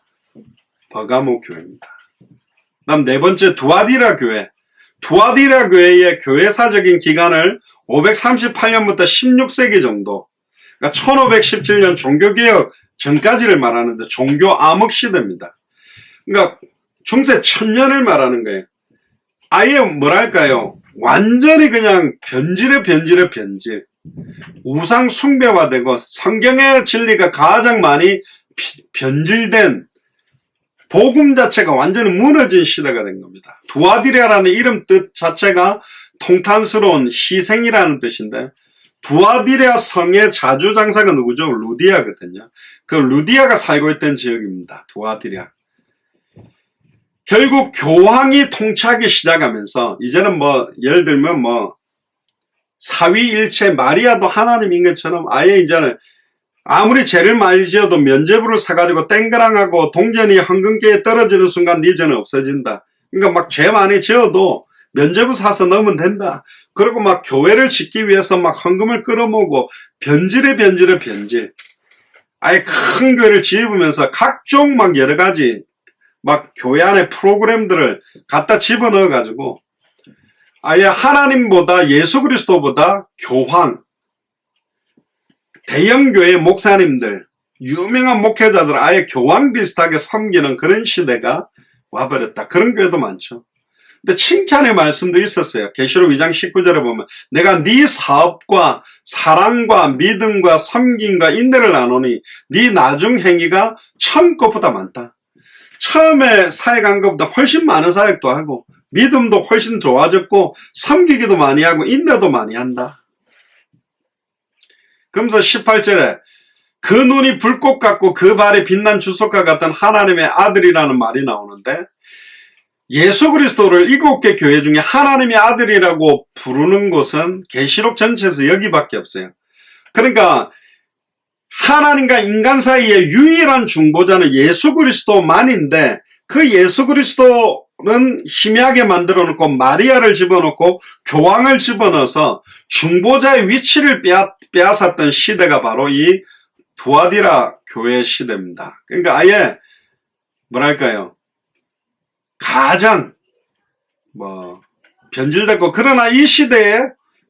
버가모 교회입니다. 다음 네 번째 두아디라 교회. 두아디라 교회의 교회사적인 기간을 538년부터 16세기 정도, 그러니까 1517년 종교개혁 전까지를 말하는데 종교 암흑 시대입니다. 그러니까 중세 천년을 말하는 거예요. 아예 뭐랄까요? 완전히 그냥 변질의 변질. 우상 숭배화되고 성경의 진리가 가장 많이 변질된 복음 자체가 완전히 무너진 시대가 된 겁니다. 두아디라라는 이름 뜻 자체가 통탄스러운 희생이라는 뜻인데 두아디라 성의 자주장사가 누구죠? 루디아거든요. 그 루디아가 살고 있던 지역입니다. 두아디라. 결국 교황이 통치하기 시작하면서 이제는 예를 들면 사위일체 마리아도 하나님인 것처럼 아예 이제는 아무리 죄를 많이 지어도 면죄부를 사가지고 땡그랑하고 동전이 황금계에 떨어지는 순간 네 죄는 없어진다. 그러니까 막 죄 많이 지어도 면죄부 사서 넣으면 된다. 그리고 막 교회를 짓기 위해서 막 헌금을 끌어모으고 변질. 아예 큰 교회를 지으면서 각종 막 여러 가지 막 교회 안에 프로그램들을 갖다 집어넣어가지고 아예 하나님보다 예수 그리스도보다 교황, 대형교회 목사님들, 유명한 목회자들 아예 교황 비슷하게 섬기는 그런 시대가 와버렸다. 그런 교회도 많죠. 근데 칭찬의 말씀도 있었어요. 계시록 2장 19절에 보면 내가 네 사업과 사랑과 믿음과 섬김과 인내를 나누니 네 나중 행위가 처음 것보다 많다. 처음에 사역한 것보다 훨씬 많은 사역도 하고 믿음도 훨씬 좋아졌고 섬기기도 많이 하고 인내도 많이 한다. 그러면서 18절에 그 눈이 불꽃 같고 그 발이 빛난 주석과 같은 하나님의 아들이라는 말이 나오는데 예수 그리스도를 7개 교회 중에 하나님의 아들이라고 부르는 곳은 계시록 전체에서 여기밖에 없어요. 그러니까 하나님과 인간 사이의 유일한 중보자는 예수 그리스도만인데 그 예수 그리스도는 희미하게 만들어 놓고 마리아를 집어넣고 교황을 집어넣어서 중보자의 위치를 빼앗았던 시대가 바로 이 두아디라 교회 시대입니다. 그러니까 아예 뭐랄까요? 가장 변질됐고 그러나 이 시대에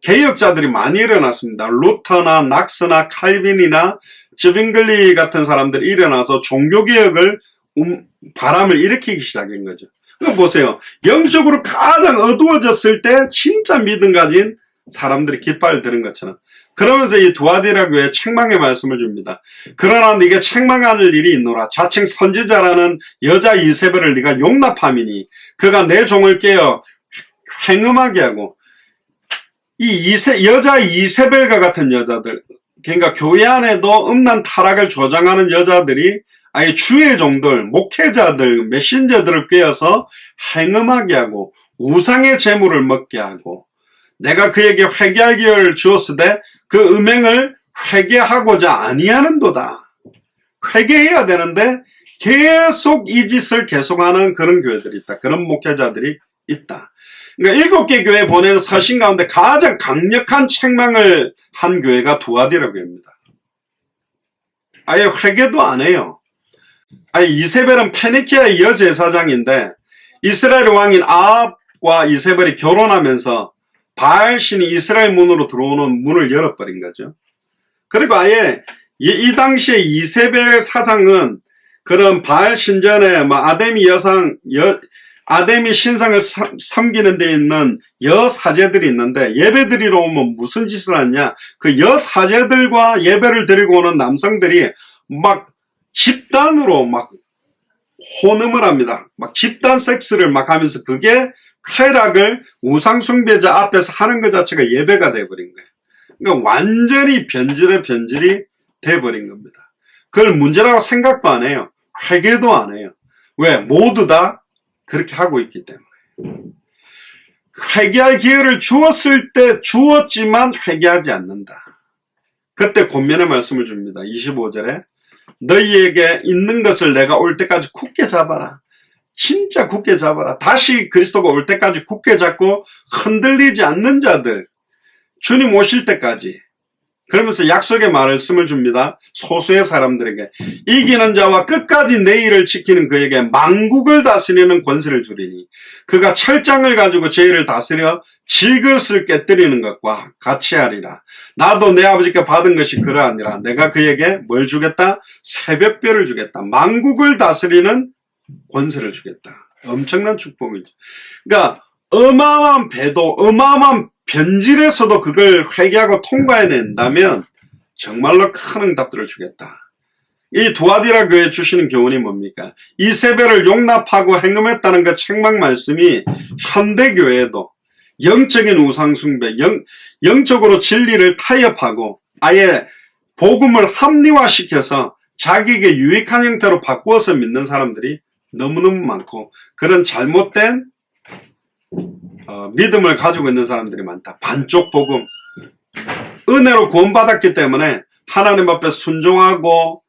개혁자들이 많이 일어났습니다. 루터나 낙스나 칼빈이나 즈빙글리 같은 사람들이 일어나서 종교개혁을 바람을 일으키기 시작한 거죠. 보세요. 영적으로 가장 어두워졌을 때 진짜 믿음 가진 사람들이 깃발을 들은 것처럼 그러면서 이 두아디라 교회에 책망의 말씀을 줍니다. 그러나 네가 책망할 일이 있노라. 자칭 선지자라는 여자 이세벨을 네가 용납함이니 그가 내 종을 깨어 행음하게 하고 이 여자 이세벨과 같은 여자들 그러니까 교회 안에도 음란 타락을 조장하는 여자들이 아예 주의 종들, 목회자들, 메신저들을 꿰어서 행음하게 하고 우상의 재물을 먹게 하고 내가 그에게 회개할 기회를 주었으되 그 음행을 회개하고자 아니하는도다. 회개해야 되는데 계속 이 짓을 계속하는 그런 교회들이 있다. 그런 목회자들이 있다. 그러니까 7개 교회 보내는 서신 가운데 가장 강력한 책망을 한 교회가 두아디라 교회입니다. 아예 회개도 안 해요. 아예 이세벨은 페니키아의 여제사장인데 이스라엘 왕인 아합과 이세벨이 결혼하면서 바알신이 이스라엘 문으로 들어오는 문을 열어버린 거죠. 그리고 아예 이 당시에 이세벨 사상은 그런 바알 신전에 아데미 신상을 섬기는 데 있는 여사제들이 있는데 예배 드리러 오면 무슨 짓을 하냐? 그 여사제들과 예배를 드리고 오는 남성들이 막 집단으로 막 혼음을 합니다. 막 집단 섹스를 막 하면서 그게 쾌락을 우상숭배자 앞에서 하는 것 자체가 예배가 돼버린 거예요. 그러니까 완전히 변질이 돼버린 겁니다. 그걸 문제라고 생각도 안 해요. 회개도 안 해요. 왜? 모두 다 그렇게 하고 있기 때문에. 회개할 기회를 주었을 때 주었지만 회개하지 않는다. 그때 권면의 말씀을 줍니다. 25절에 너희에게 있는 것을 내가 올 때까지 굳게 잡아라. 진짜 굳게 잡아라. 다시 그리스도가 올 때까지 굳게 잡고 흔들리지 않는 자들, 주님 오실 때까지. 그러면서 약속의 말씀을 줍니다. 소수의 사람들에게 이기는 자와 끝까지 내 일을 지키는 그에게 만국을 다스리는 권세를 주리니 그가 철장을 가지고 죄를 다스려 질것을 깨뜨리는 것과 같이 하리라. 나도 내 아버지께 받은 것이 그러하니라. 내가 그에게 뭘 주겠다? 새벽별을 주겠다. 만국을 다스리는 권세를 주겠다. 엄청난 축복이죠. 그러니까 어마어마한 배도, 어마어마한 변질에서도 그걸 회개하고 통과해낸다면 정말로 큰 응답들을 주겠다. 이 두아디라 교회에 주시는 교훈이 뭡니까? 이세벨을 용납하고 행음했다는 그 책망 말씀이 현대교회에도 영적인 우상숭배, 영적으로 진리를 타협하고 아예 복음을 합리화시켜서 자기에게 유익한 형태로 바꾸어서 믿는 사람들이 너무너무 많고 그런 잘못된 믿음을 가지고 있는 사람들이 많다. 반쪽 복음. 은혜로 구원받았기 때문에 하나님 앞에 순종하고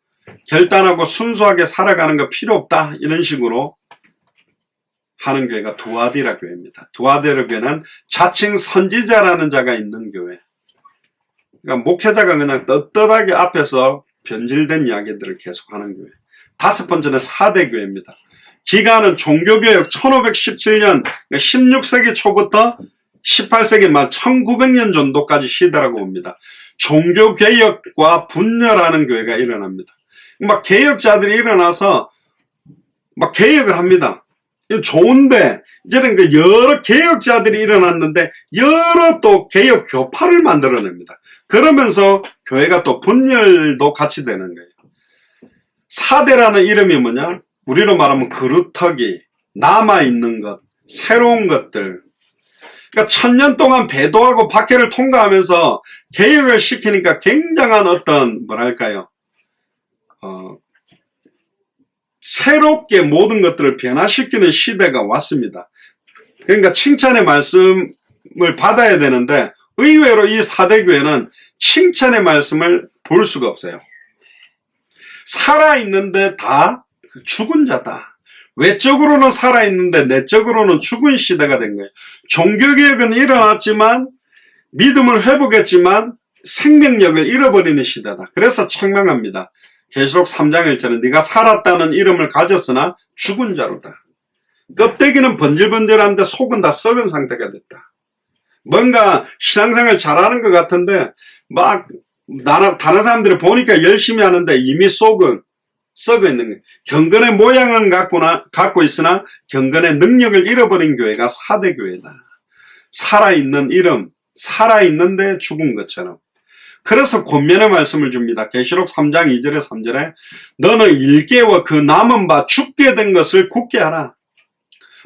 결단하고 순수하게 살아가는 거 필요 없다. 이런 식으로 하는 교회가 두아디라 교회입니다. 두아디라 교회는 자칭 선지자라는 자가 있는 교회. 그러니까 목회자가 그냥 떳떳하게 앞에서 변질된 이야기들을 계속하는 교회. 5번째는 4대 교회입니다. 기간은 종교개혁 1517년 16세기 초부터 18세기 말 1900년 정도까지 시대라고 봅니다. 종교개혁과 분열하는 교회가 일어납니다. 막 개혁자들이 일어나서 막 개혁을 합니다. 이거 좋은데 이제는 그 여러 개혁자들이 일어났는데 여러 또 개혁 교파를 만들어냅니다. 그러면서 교회가 또 분열도 같이 되는 거예요. 4대라는 이름이 뭐냐? 우리로 말하면 그루터기, 남아있는 것, 새로운 것들. 그러니까 1000년 동안 배도하고 박해를 통과하면서 개혁을 시키니까 굉장한 어떤 뭐랄까요? 새롭게 모든 것들을 변화시키는 시대가 왔습니다. 그러니까 칭찬의 말씀을 받아야 되는데 의외로 이 4대 교회는 칭찬의 말씀을 볼 수가 없어요. 살아있는데 다 죽은 자다. 외적으로는 살아있는데 내적으로는 죽은 시대가 된 거예요. 종교개혁은 일어났지만 믿음을 회복했지만 생명력을 잃어버리는 시대다. 그래서 책망합니다. 계시록 3장 1절은 네가 살았다는 이름을 가졌으나 죽은 자로다. 껍데기는 번질번질한데 속은 다 썩은 상태가 됐다. 뭔가 신앙생활 잘하는 것 같은데 막 다른 사람들이 보니까 열심히 하는데 이미 속은 썩어 있는 거예요. 경건의 모양은 갖고 있으나 경건의 능력을 잃어버린 교회가 4대 교회다. 살아있는 이름, 살아있는데 죽은 것처럼. 그래서 권면의 말씀을 줍니다. 계시록 3장 2절에 3절에 너는 일개와 그 남은 바 죽게 된 것을 굳게 하라.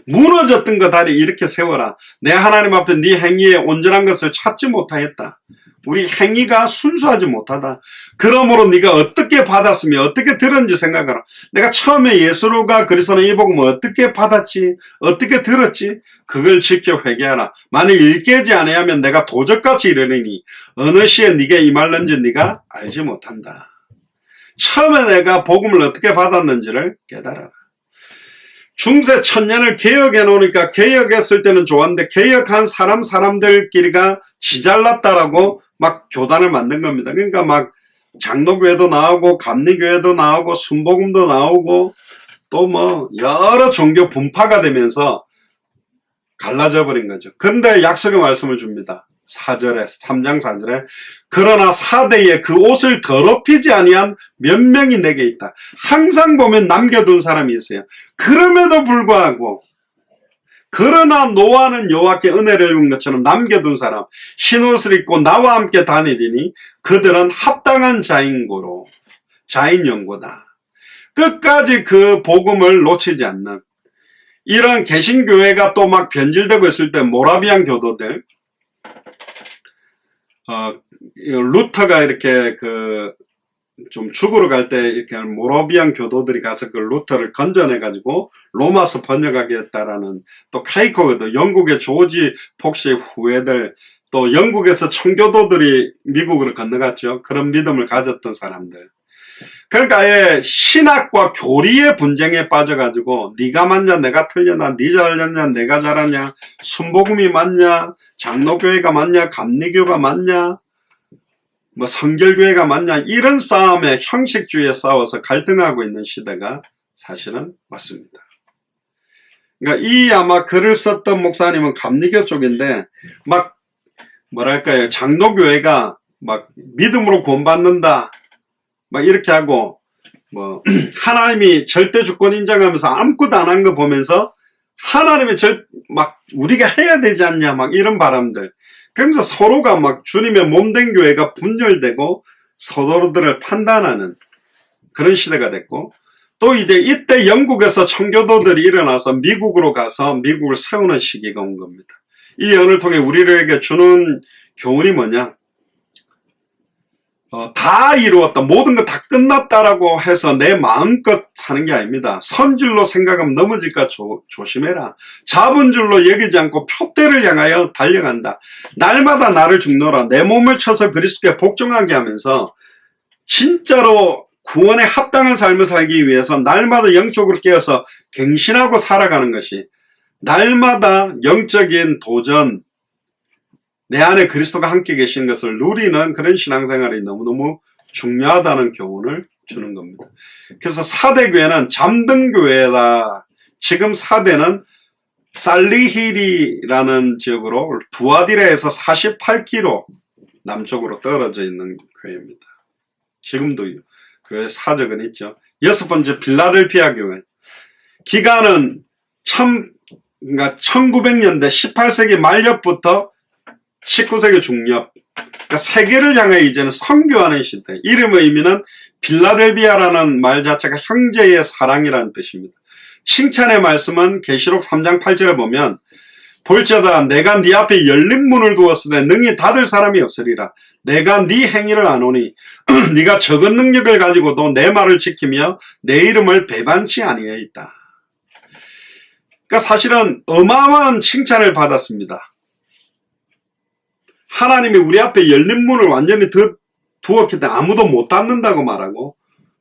무너졌던 것 다리 이렇게 세워라. 내 하나님 앞에 네 행위에 온전한 것을 찾지 못하였다. 우리 행위가 순수하지 못하다. 그러므로 네가 어떻게 받았으며 어떻게 들었는지 생각하라. 내가 처음에 예수가 그리스도는 이 복음을 어떻게 받았지, 어떻게 들었지, 그걸 지켜 회개하라. 만일 일깨지 아니하면 내가 도적같이 이르리니 어느 시에 네게 임할는지 네가 알지 못한다. 처음에 내가 복음을 어떻게 받았는지를 깨달아라. 중세 천년을 개혁해 놓으니까 개혁했을 때는 좋았는데 개혁한 사람들끼리가 지잘났다라고 막 교단을 만든 겁니다. 그러니까 막 장로교회도 나오고 감리교회도 나오고 순복음도 나오고 또 뭐 여러 종교 분파가 되면서 갈라져 버린 거죠. 근데 약속의 말씀을 줍니다. 4절에 3장 4절에 그러나 사대에 그 옷을 더럽히지 아니한 몇 명이 내게 있다. 항상 보면 남겨둔 사람이 있어요. 그럼에도 불구하고 그러나 노아는 여호와께 은혜를 입은 것처럼 남겨둔 사람 흰옷을 입고 나와 함께 다니리니 그들은 합당한 자인고로 자인연고다. 끝까지 그 복음을 놓치지 않는 이런 개신교회가 또 막 변질되고 있을 때 모라비안 교도들 루터가 이렇게 좀 죽으러 갈 때 이렇게 모라비안 교도들이 가서 그 루터를 건져내가지고 로마서 번역하겠다라는 또 카이코거든. 영국의 조지 폭시의 후예들 또 영국에서 청교도들이 미국으로 건너갔죠. 그런 믿음을 가졌던 사람들. 그러니까 아예 신학과 교리의 분쟁에 빠져가지고 네가 맞냐 내가 틀렸냐 네 잘렸냐 내가 잘하냐 순복음이 맞냐 장로교회가 맞냐 감리교가 맞냐 뭐 성결교회가 맞냐 이런 싸움에 형식주의에 싸워서 갈등하고 있는 시대가 사실은 맞습니다. 그러니까 이 아마 글을 썼던 목사님은 감리교 쪽인데 막 뭐랄까요 장로교회가 막 믿음으로 구원받는다 막 이렇게 하고 뭐 하나님이 절대 주권 인정하면서 아무것도 안 한 거 보면서 하나님이 막 우리가 해야 되지 않냐 막 이런 바람들. 그러면서 서로가 막 주님의 몸된 교회가 분열되고 서로들을 판단하는 그런 시대가 됐고 또 이제 이때 영국에서 청교도들이 일어나서 미국으로 가서 미국을 세우는 시기가 온 겁니다. 이 연을 통해 우리에게 주는 교훈이 뭐냐? 다 이루었다. 모든 거 다 끝났다라고 해서 내 마음껏 사는 게 아닙니다. 선줄로 생각하면 넘어질까 조심해라. 잡은 줄로 여기지 않고 표대를 향하여 달려간다. 날마다 나를 죽노라. 내 몸을 쳐서 그리스도께 복종하게 하면서 진짜로 구원에 합당한 삶을 살기 위해서 날마다 영적으로 깨어서 갱신하고 살아가는 것이 날마다 영적인 도전, 내 안에 그리스도가 함께 계신 것을 누리는 그런 신앙생활이 너무너무 중요하다는 교훈을 주는 겁니다. 그래서 4대 교회는 잠든 교회다. 지금 4대는 살리힐이라는 지역으로 두아디라에서 48km 남쪽으로 떨어져 있는 교회입니다. 지금도 교회 사적은 있죠. 6번째 필라델피아 교회. 기간은 1900년대 18세기 말엽부터 19세기 중엽, 그러니까 세계를 향해 이제는 선교하는 시대. 이름의 의미는 빌라델비아라는 말 자체가 형제의 사랑이라는 뜻입니다. 칭찬의 말씀은 계시록 3장 8절에 보면 볼지어다 내가 네 앞에 열린 문을 두었으되 능히 닫을 사람이 없으리라. 내가 네 행위를 아노니 네가 적은 능력을 가지고도 내 말을 지키며 내 이름을 배반치 아니하였다. 그러니까 사실은 어마어마한 칭찬을 받았습니다. 하나님이 우리 앞에 열린 문을 완전히 두었기 때문에 아무도 못 닫는다고 말하고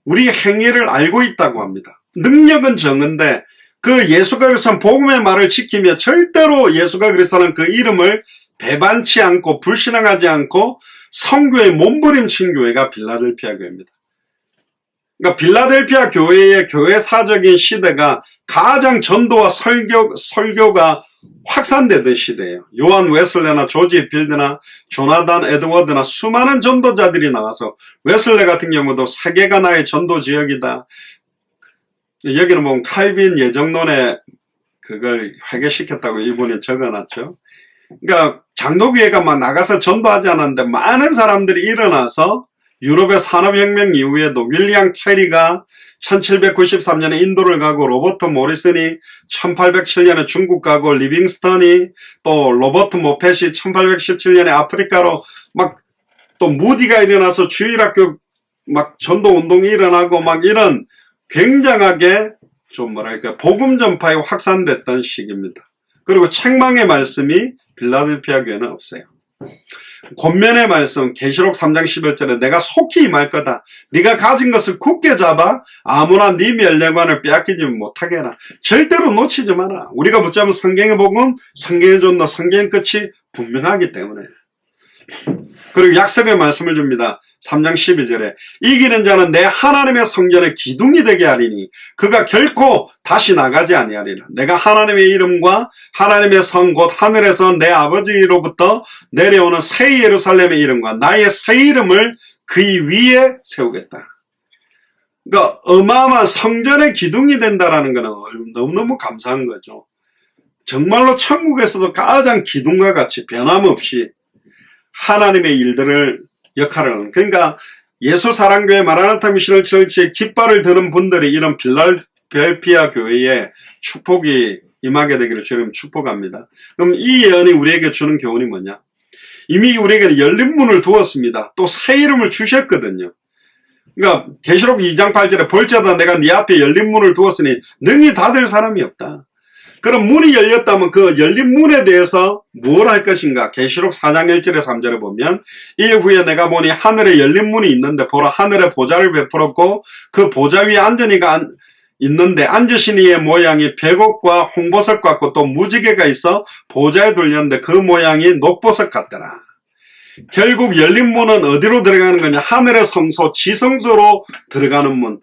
우리의 행위를 알고 있다고 합니다. 능력은 적은데 그 예수가 그리스도는 복음의 말을 지키며 절대로 예수가 그리스도는 그 이름을 배반치 않고 불신앙하지 않고 성교의 몸부림친 교회가 빌라델피아 교회입니다. 그러니까 빌라델피아 교회의 교회사적인 시대가 가장 전도와 설교가 확산되던 시대예요. 요한 웨슬레나 조지 필드나 조나단 에드워드나 수많은 전도자들이 나와서 웨슬레 같은 경우도 세계가 나의 전도 지역이다. 여기는 보면 칼빈 예정론에 그걸 회개시켰다고 이분이 적어놨죠. 그러니까 장로교회가 막 나가서 전도하지 않았는데 많은 사람들이 일어나서 유럽의 산업혁명 이후에도 윌리엄 캐리가 1793년에 인도를 가고 로버트 모리슨이 1807년에 중국 가고 리빙스턴이 또 로버트 모펫이 1817년에 아프리카로 막 또 무디가 일어나서 주일학교 막 전도운동이 일어나고 막 이런 굉장하게 좀 뭐랄까 복음 전파에 확산됐던 시기입니다. 그리고 책망의 말씀이 빌라델피아 교회는 없어요. 권면의 말씀 계시록 3장 11절에 내가 속히 임할 거다. 네가 가진 것을 굳게 잡아 아무나 네 멸령관을 빼앗기지 못하게 해라. 절대로 놓치지 마라. 우리가 붙잡은 성경의 복음, 성경의 존도, 성경의 끝이 분명하기 때문에. 그리고 약속의 말씀을 줍니다. 3장 12절에 이기는 자는 내 하나님의 성전의 기둥이 되게 하리니 그가 결코 다시 나가지 아니하리라. 내가 하나님의 이름과 하나님의 성 곧 하늘에서 내 아버지로부터 내려오는 새 예루살렘의 이름과 나의 새 이름을 그 위에 세우겠다. 그러니까 어마어마한 성전의 기둥이 된다라는 것은 너무너무 감사한 거죠. 정말로 천국에서도 가장 기둥과 같이 변함없이 하나님의 일들을 역할을 하는. 그러니까 예수사랑교회 마라나타 미셔널 처치의 깃발을 드는 분들이 이런 빌라델피아 교회에 축복이 임하게 되기를 주님 축복합니다. 그럼 이 예언이 우리에게 주는 교훈이 뭐냐? 이미 우리에게 열린 문을 두었습니다. 또 새 이름을 주셨거든요. 그러니까 계시록 2장 8절에 볼지어다 내가 네 앞에 열린 문을 두었으니 능히 닫을 사람이 없다. 그럼 문이 열렸다면 그 열린 문에 대해서 뭘 할 것인가? 계시록 4장 1절에 3절에 보면 이후에 내가 보니 하늘에 열린 문이 있는데 보라 하늘에 보좌를 베풀었고 그 보좌 위에 앉은 이가 있는데 앉으신 이의 모양이 백옥과 홍보석 같고 또 무지개가 있어 보좌에 둘렸는데 그 모양이 녹보석 같더라. 결국 열린 문은 어디로 들어가는 거냐? 하늘의 성소 지성소로 들어가는 문.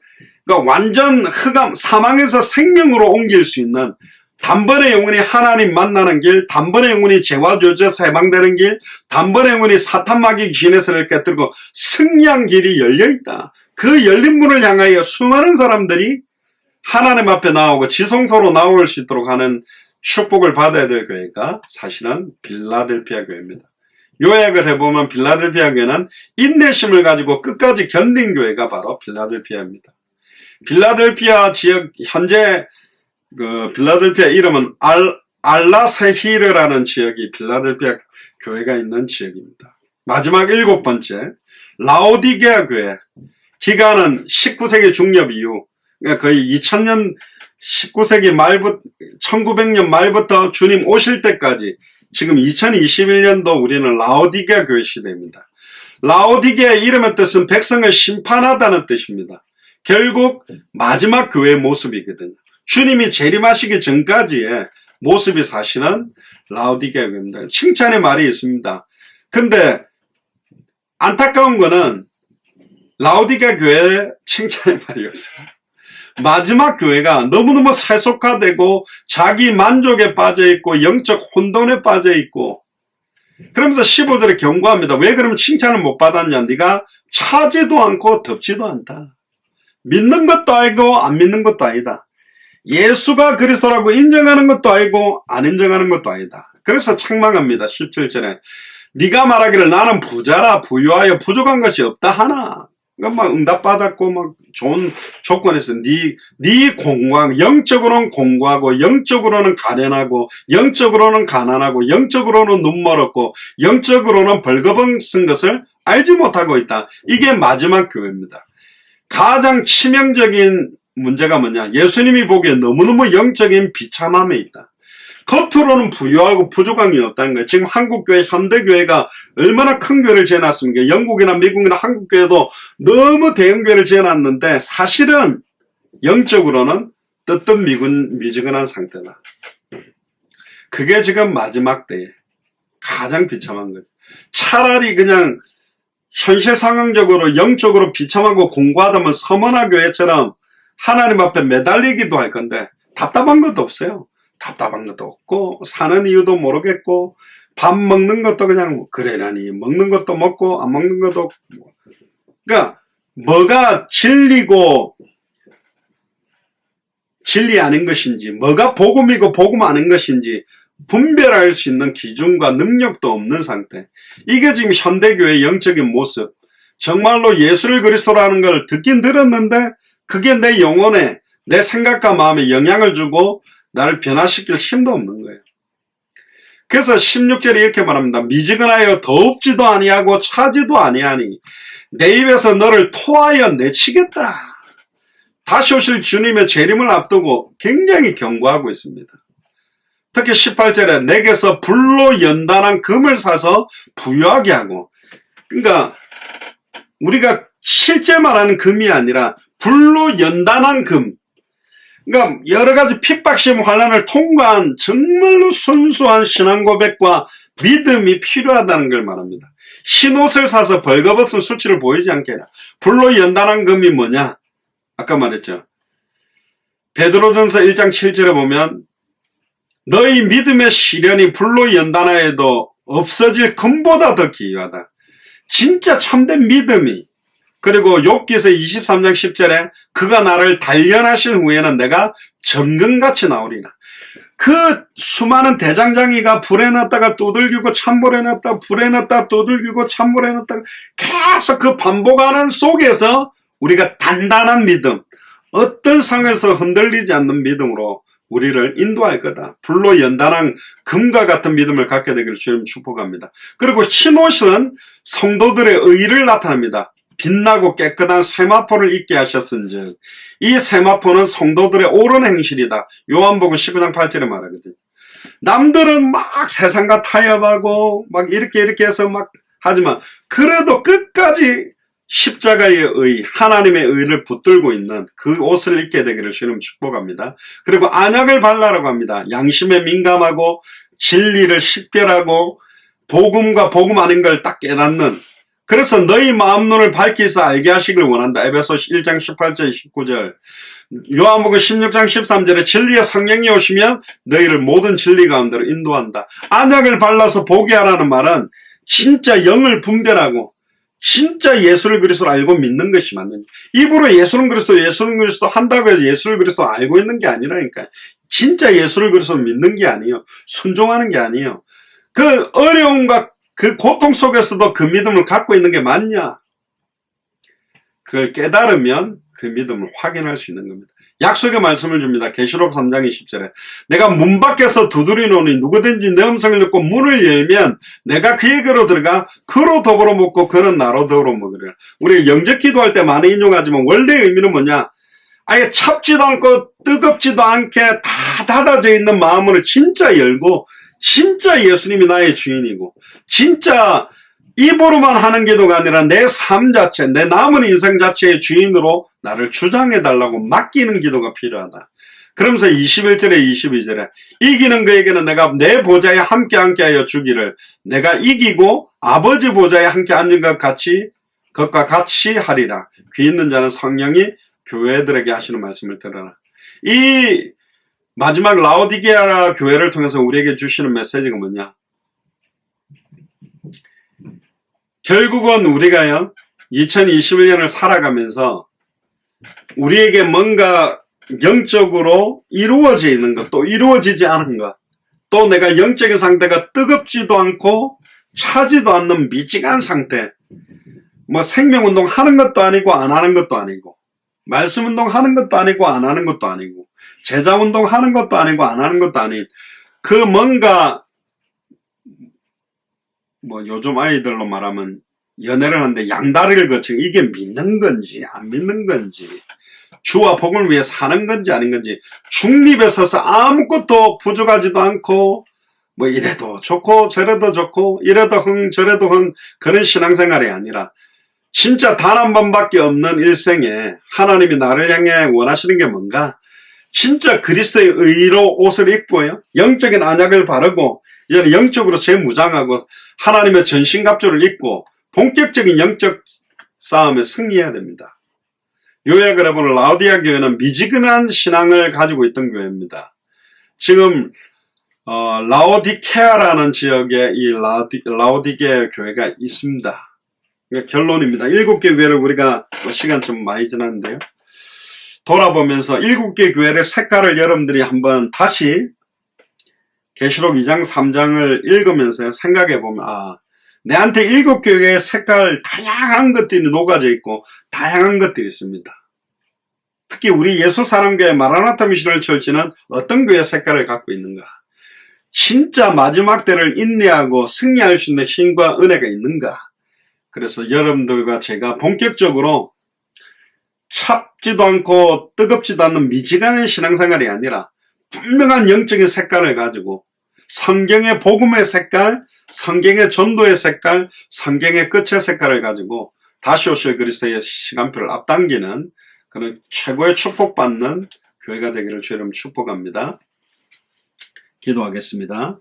그러니까 완전 흑암 사망에서 생명으로 옮길 수 있는 단번에 영혼이 하나님 만나는 길, 단번에 영혼이 죄와 죄에서 해방되는 길, 단번에 영혼이 사탄마귀 귀신에서를 깨뜨리고 승리한 길이 열려있다. 그 열린 문을 향하여 수많은 사람들이 하나님 앞에 나오고 지성소로 나올 수 있도록 하는 축복을 받아야 될 교회가 사실은 빌라델피아 교회입니다. 요약을 해보면 빌라델피아 교회는 인내심을 가지고 끝까지 견딘 교회가 바로 빌라델피아입니다. 빌라델피아 지역 현재 그 빌라델피아 이름은 알라세히르라는 지역이 빌라델피아 교회가 있는 지역입니다. 마지막 7번째 라오디게아 교회. 기간은 19세기 중엽 이후 그러니까 거의 2000년 19세기 말부터 1900년 말부터 주님 오실 때까지 지금 2021년도 우리는 라오디게아 교회 시대입니다. 라오디게아의 이름의 뜻은 백성을 심판하다는 뜻입니다. 결국 마지막 교회의 모습이거든요. 주님이 재림하시기 전까지의 모습이 사실은 라오디게아 교회입니다. 칭찬의 말이 있습니다. 근데 안타까운 거는 라오디게아 교회에 칭찬의 말이 없어요. 마지막 교회가 너무너무 세속화되고 자기 만족에 빠져있고 영적 혼돈에 빠져있고 그러면서 15절에 경고합니다. 왜 그러면 칭찬을 못 받았냐? 네가 차지도 않고 덥지도 않다. 믿는 것도 아니고 안 믿는 것도 아니다. 예수가 그리스도라고 인정하는 것도 아니고 안 인정하는 것도 아니다. 그래서 책망합니다. 17절에 네가 말하기를 나는 부자라 부유하여 부족한 것이 없다 하나. 그러니까 막 응답받았고 막 좋은 조건에서 네 공부하고 영적으로는 공부하고 영적으로는 가련하고 영적으로는 가난하고 영적으로는 눈멀었고 영적으로는 벌거벗은 쓴 것을 알지 못하고 있다. 이게 마지막 교회입니다. 가장 치명적인 문제가 뭐냐? 예수님이 보기에 너무너무 영적인 비참함에 있다. 겉으로는 부유하고 부족한 게 없다는 거예요. 지금 한국교회, 현대교회가 얼마나 큰 교회를 지어놨습니까? 영국이나 미국이나 한국교회도 너무 대형교회를 지어놨는데 사실은 영적으로는 뜨뜻미지근한 상태다. 그게 지금 마지막 때에 가장 비참한 거예요. 차라리 그냥 현실 상황적으로 영적으로 비참하고 공고하다면 서머나 교회처럼 하나님 앞에 매달리기도 할 건데 답답한 것도 없어요. 답답한 것도 없고 사는 이유도 모르겠고 밥 먹는 것도 그냥 그래라니 먹는 것도 먹고 안 먹는 것도 없고. 그러니까 뭐가 진리고 진리 아닌 것인지 뭐가 복음이고 복음 아닌 것인지 분별할 수 있는 기준과 능력도 없는 상태. 이게 지금 현대교회의 영적인 모습. 정말로 예수를 그리스도라는 걸 듣긴 들었는데 그게 내 영혼에 내 생각과 마음에 영향을 주고 나를 변화시킬 힘도 없는 거예요. 그래서 16절에 이렇게 말합니다. 미지근하여 더웁지도 아니하고 차지도 아니하니 내 입에서 너를 토하여 내치겠다. 다시 오실 주님의 재림을 앞두고 굉장히 경고하고 있습니다. 특히 18절에 내게서 불로 연단한 금을 사서 부유하게 하고, 그러니까 우리가 실제 말하는 금이 아니라 불로 연단한 금, 그러니까 여러 가지 핍박심 환난을 통과한 정말로 순수한 신앙 고백과 믿음이 필요하다는 걸 말합니다. 흰옷을 사서 벌거벗은 수치를 보이지 않게 해라. 불로 연단한 금이 뭐냐? 아까 말했죠. 베드로전서 1장 7절에 보면 너희 믿음의 시련이 불로 연단하여도 없어질 금보다 더 기이하다. 진짜 참된 믿음이. 그리고 욥기서 23장 10절에 그가 나를 단련하신 후에는 내가 정금같이 나오리라. 그 수많은 대장장이가 불에 넣었다가 두들기고 찬물에 넣었다가 불에 넣었다가 두들기고 찬물에 넣었다가 계속 그 반복하는 속에서 우리가 단단한 믿음, 어떤 상황에서 흔들리지 않는 믿음으로 우리를 인도할 거다. 불로 연단한 금과 같은 믿음을 갖게 되기를 주님 축복합니다. 그리고 흰옷은 성도들의 의를 나타냅니다. 빛나고 깨끗한 세마포를 입게 하셨은즉 이 세마포는 성도들의 옳은 행실이다. 요한복음 19장 8절에 말하거든요. 남들은 막 세상과 타협하고 막 이렇게 해서 막 하지만 그래도 끝까지 십자가의 의, 하나님의 의를 붙들고 있는 그 옷을 입게 되기를 주님 축복합니다. 그리고 안약을 발라라고 합니다. 양심에 민감하고 진리를 식별하고 복음과 복음 아닌 걸 딱 깨닫는, 그래서 너희 마음 눈을 밝히서 알게 하시길 원한다. 에베소 1장 18절 19절 요한복음 16장 13절에 진리의 성령이 오시면 너희를 모든 진리 가운데로 인도한다. 안약을 발라서 보게 하라는 말은 진짜 영을 분별하고 진짜 예수를 그리스도로 알고 믿는 것이 맞는, 입으로 예수는 그리스도 한다고 해서 예수를 그리스도 알고 있는 게 아니라니까요. 진짜 예수를 그리스도 믿는 게 아니에요. 순종하는 게 아니에요. 그 어려움과 그 고통 속에서도 그 믿음을 갖고 있는 게 맞냐? 그걸 깨달으면 그 믿음을 확인할 수 있는 겁니다. 약속의 말씀을 줍니다. 계시록 3장 20절에 내가 문 밖에서 두드리노니 누구든지 내 음성을 듣고 문을 열면 내가 그에게로 들어가 그로 더불어 먹고 그는 나로 더불어 먹으리라. 우리 영적 기도할 때 많이 인용하지만 원래 의미는 뭐냐? 아예 찹지도 않고 뜨겁지도 않게 다 닫아져 있는 마음을 진짜 열고 진짜 예수님이 나의 주인이고 진짜 입으로만 하는 기도가 아니라 내 삶 자체, 내 남은 인생 자체의 주인으로 나를 주장해달라고 맡기는 기도가 필요하다. 그러면서 21절에 22절에 이기는 그에게는 내가 내 보좌에 함께 하여 주기를 내가 이기고 아버지 보좌에 함께 앉은 것과 같이 하리라. 귀 있는 자는 성령이 교회들에게 하시는 말씀을 들어라. 이 마지막 라오디게아 교회를 통해서 우리에게 주시는 메시지가 뭐냐? 결국은 우리가요 2021년을 살아가면서 우리에게 뭔가 영적으로 이루어져 있는 것, 또 이루어지지 않은 것, 또 내가 영적인 상태가 뜨겁지도 않고 차지도 않는 미지근한 상태, 뭐 생명운동 하는 것도 아니고 안 하는 것도 아니고 말씀운동 하는 것도 아니고 안 하는 것도 아니고 제자운동 하는 것도 아니고 안 하는 것도 아닌 그 뭔가 뭐 요즘 아이들로 말하면 연애를 하는데 양다리를 거치고 이게 믿는 건지 안 믿는 건지 주와 복을 위해 사는 건지 아닌 건지 중립에 서서 아무것도 부족하지도 않고 뭐 이래도 좋고 저래도 좋고 이래도 흥 저래도 흥 그런 신앙생활이 아니라 진짜 단 한 번밖에 없는 일생에 하나님이 나를 향해 원하시는 게 뭔가 진짜 그리스도의 의로 옷을 입고요 영적인 안약을 바르고 이제는 영적으로 재무장하고 하나님의 전신갑주를 입고 본격적인 영적 싸움에 승리해야 됩니다. 요약을 해보면 라오디게아 교회는 미지근한 신앙을 가지고 있던 교회입니다. 지금 라오디케아라는 지역에 이 라오디게아 교회가 있습니다. 그러니까 결론입니다. 7개 교회를 우리가 시간 좀 많이 지났는데요. 돌아보면서 7개 교회의 색깔을 여러분들이 한번 다시 계시록 2장 3장을 읽으면서 생각해보면 내한테 7교회의 색깔 다양한 것들이 녹아져 있고 다양한 것들이 있습니다. 특히 우리 예수사랑교회 마라나타 미셔널 철치는 어떤 교회 색깔을 갖고 있는가? 진짜 마지막 때를 인내하고 승리할 수 있는 힘과 은혜가 있는가? 그래서 여러분들과 제가 본격적으로 찹지도 않고 뜨겁지도 않는 미지근한 신앙생활이 아니라 분명한 영적인 색깔을 가지고 성경의 복음의 색깔, 성경의 전도의 색깔, 성경의 끝의 색깔을 가지고 다시 오실 그리스도의 시간표를 앞당기는 그런 최고의 축복받는 교회가 되기를 주의 이름으로 축복합니다. 기도하겠습니다.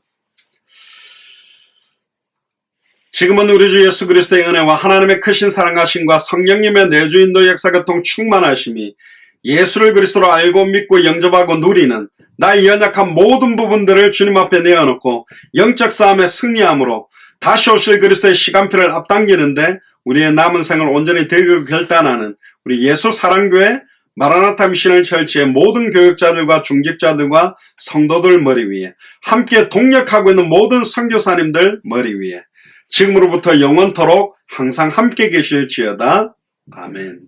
지금은 우리 주 예수 그리스도의 은혜와 하나님의 크신 사랑하심과 성령님의 내주인도 역사교통 충만하심이 예수를 그리스도로 알고 믿고 영접하고 누리는 나의 연약한 모든 부분들을 주님 앞에 내어놓고 영적 싸움에 승리함으로 다시 오실 그리스도의 시간표를 앞당기는데 우리의 남은 생을 온전히 되기로 결단하는 우리 예수 사랑교회 마라나타 미션을 철치의 모든 교육자들과 중직자들과 성도들 머리 위에 함께 동력하고 있는 모든 선교사님들 머리 위에 지금으로부터 영원토록 항상 함께 계실지어다. 아멘.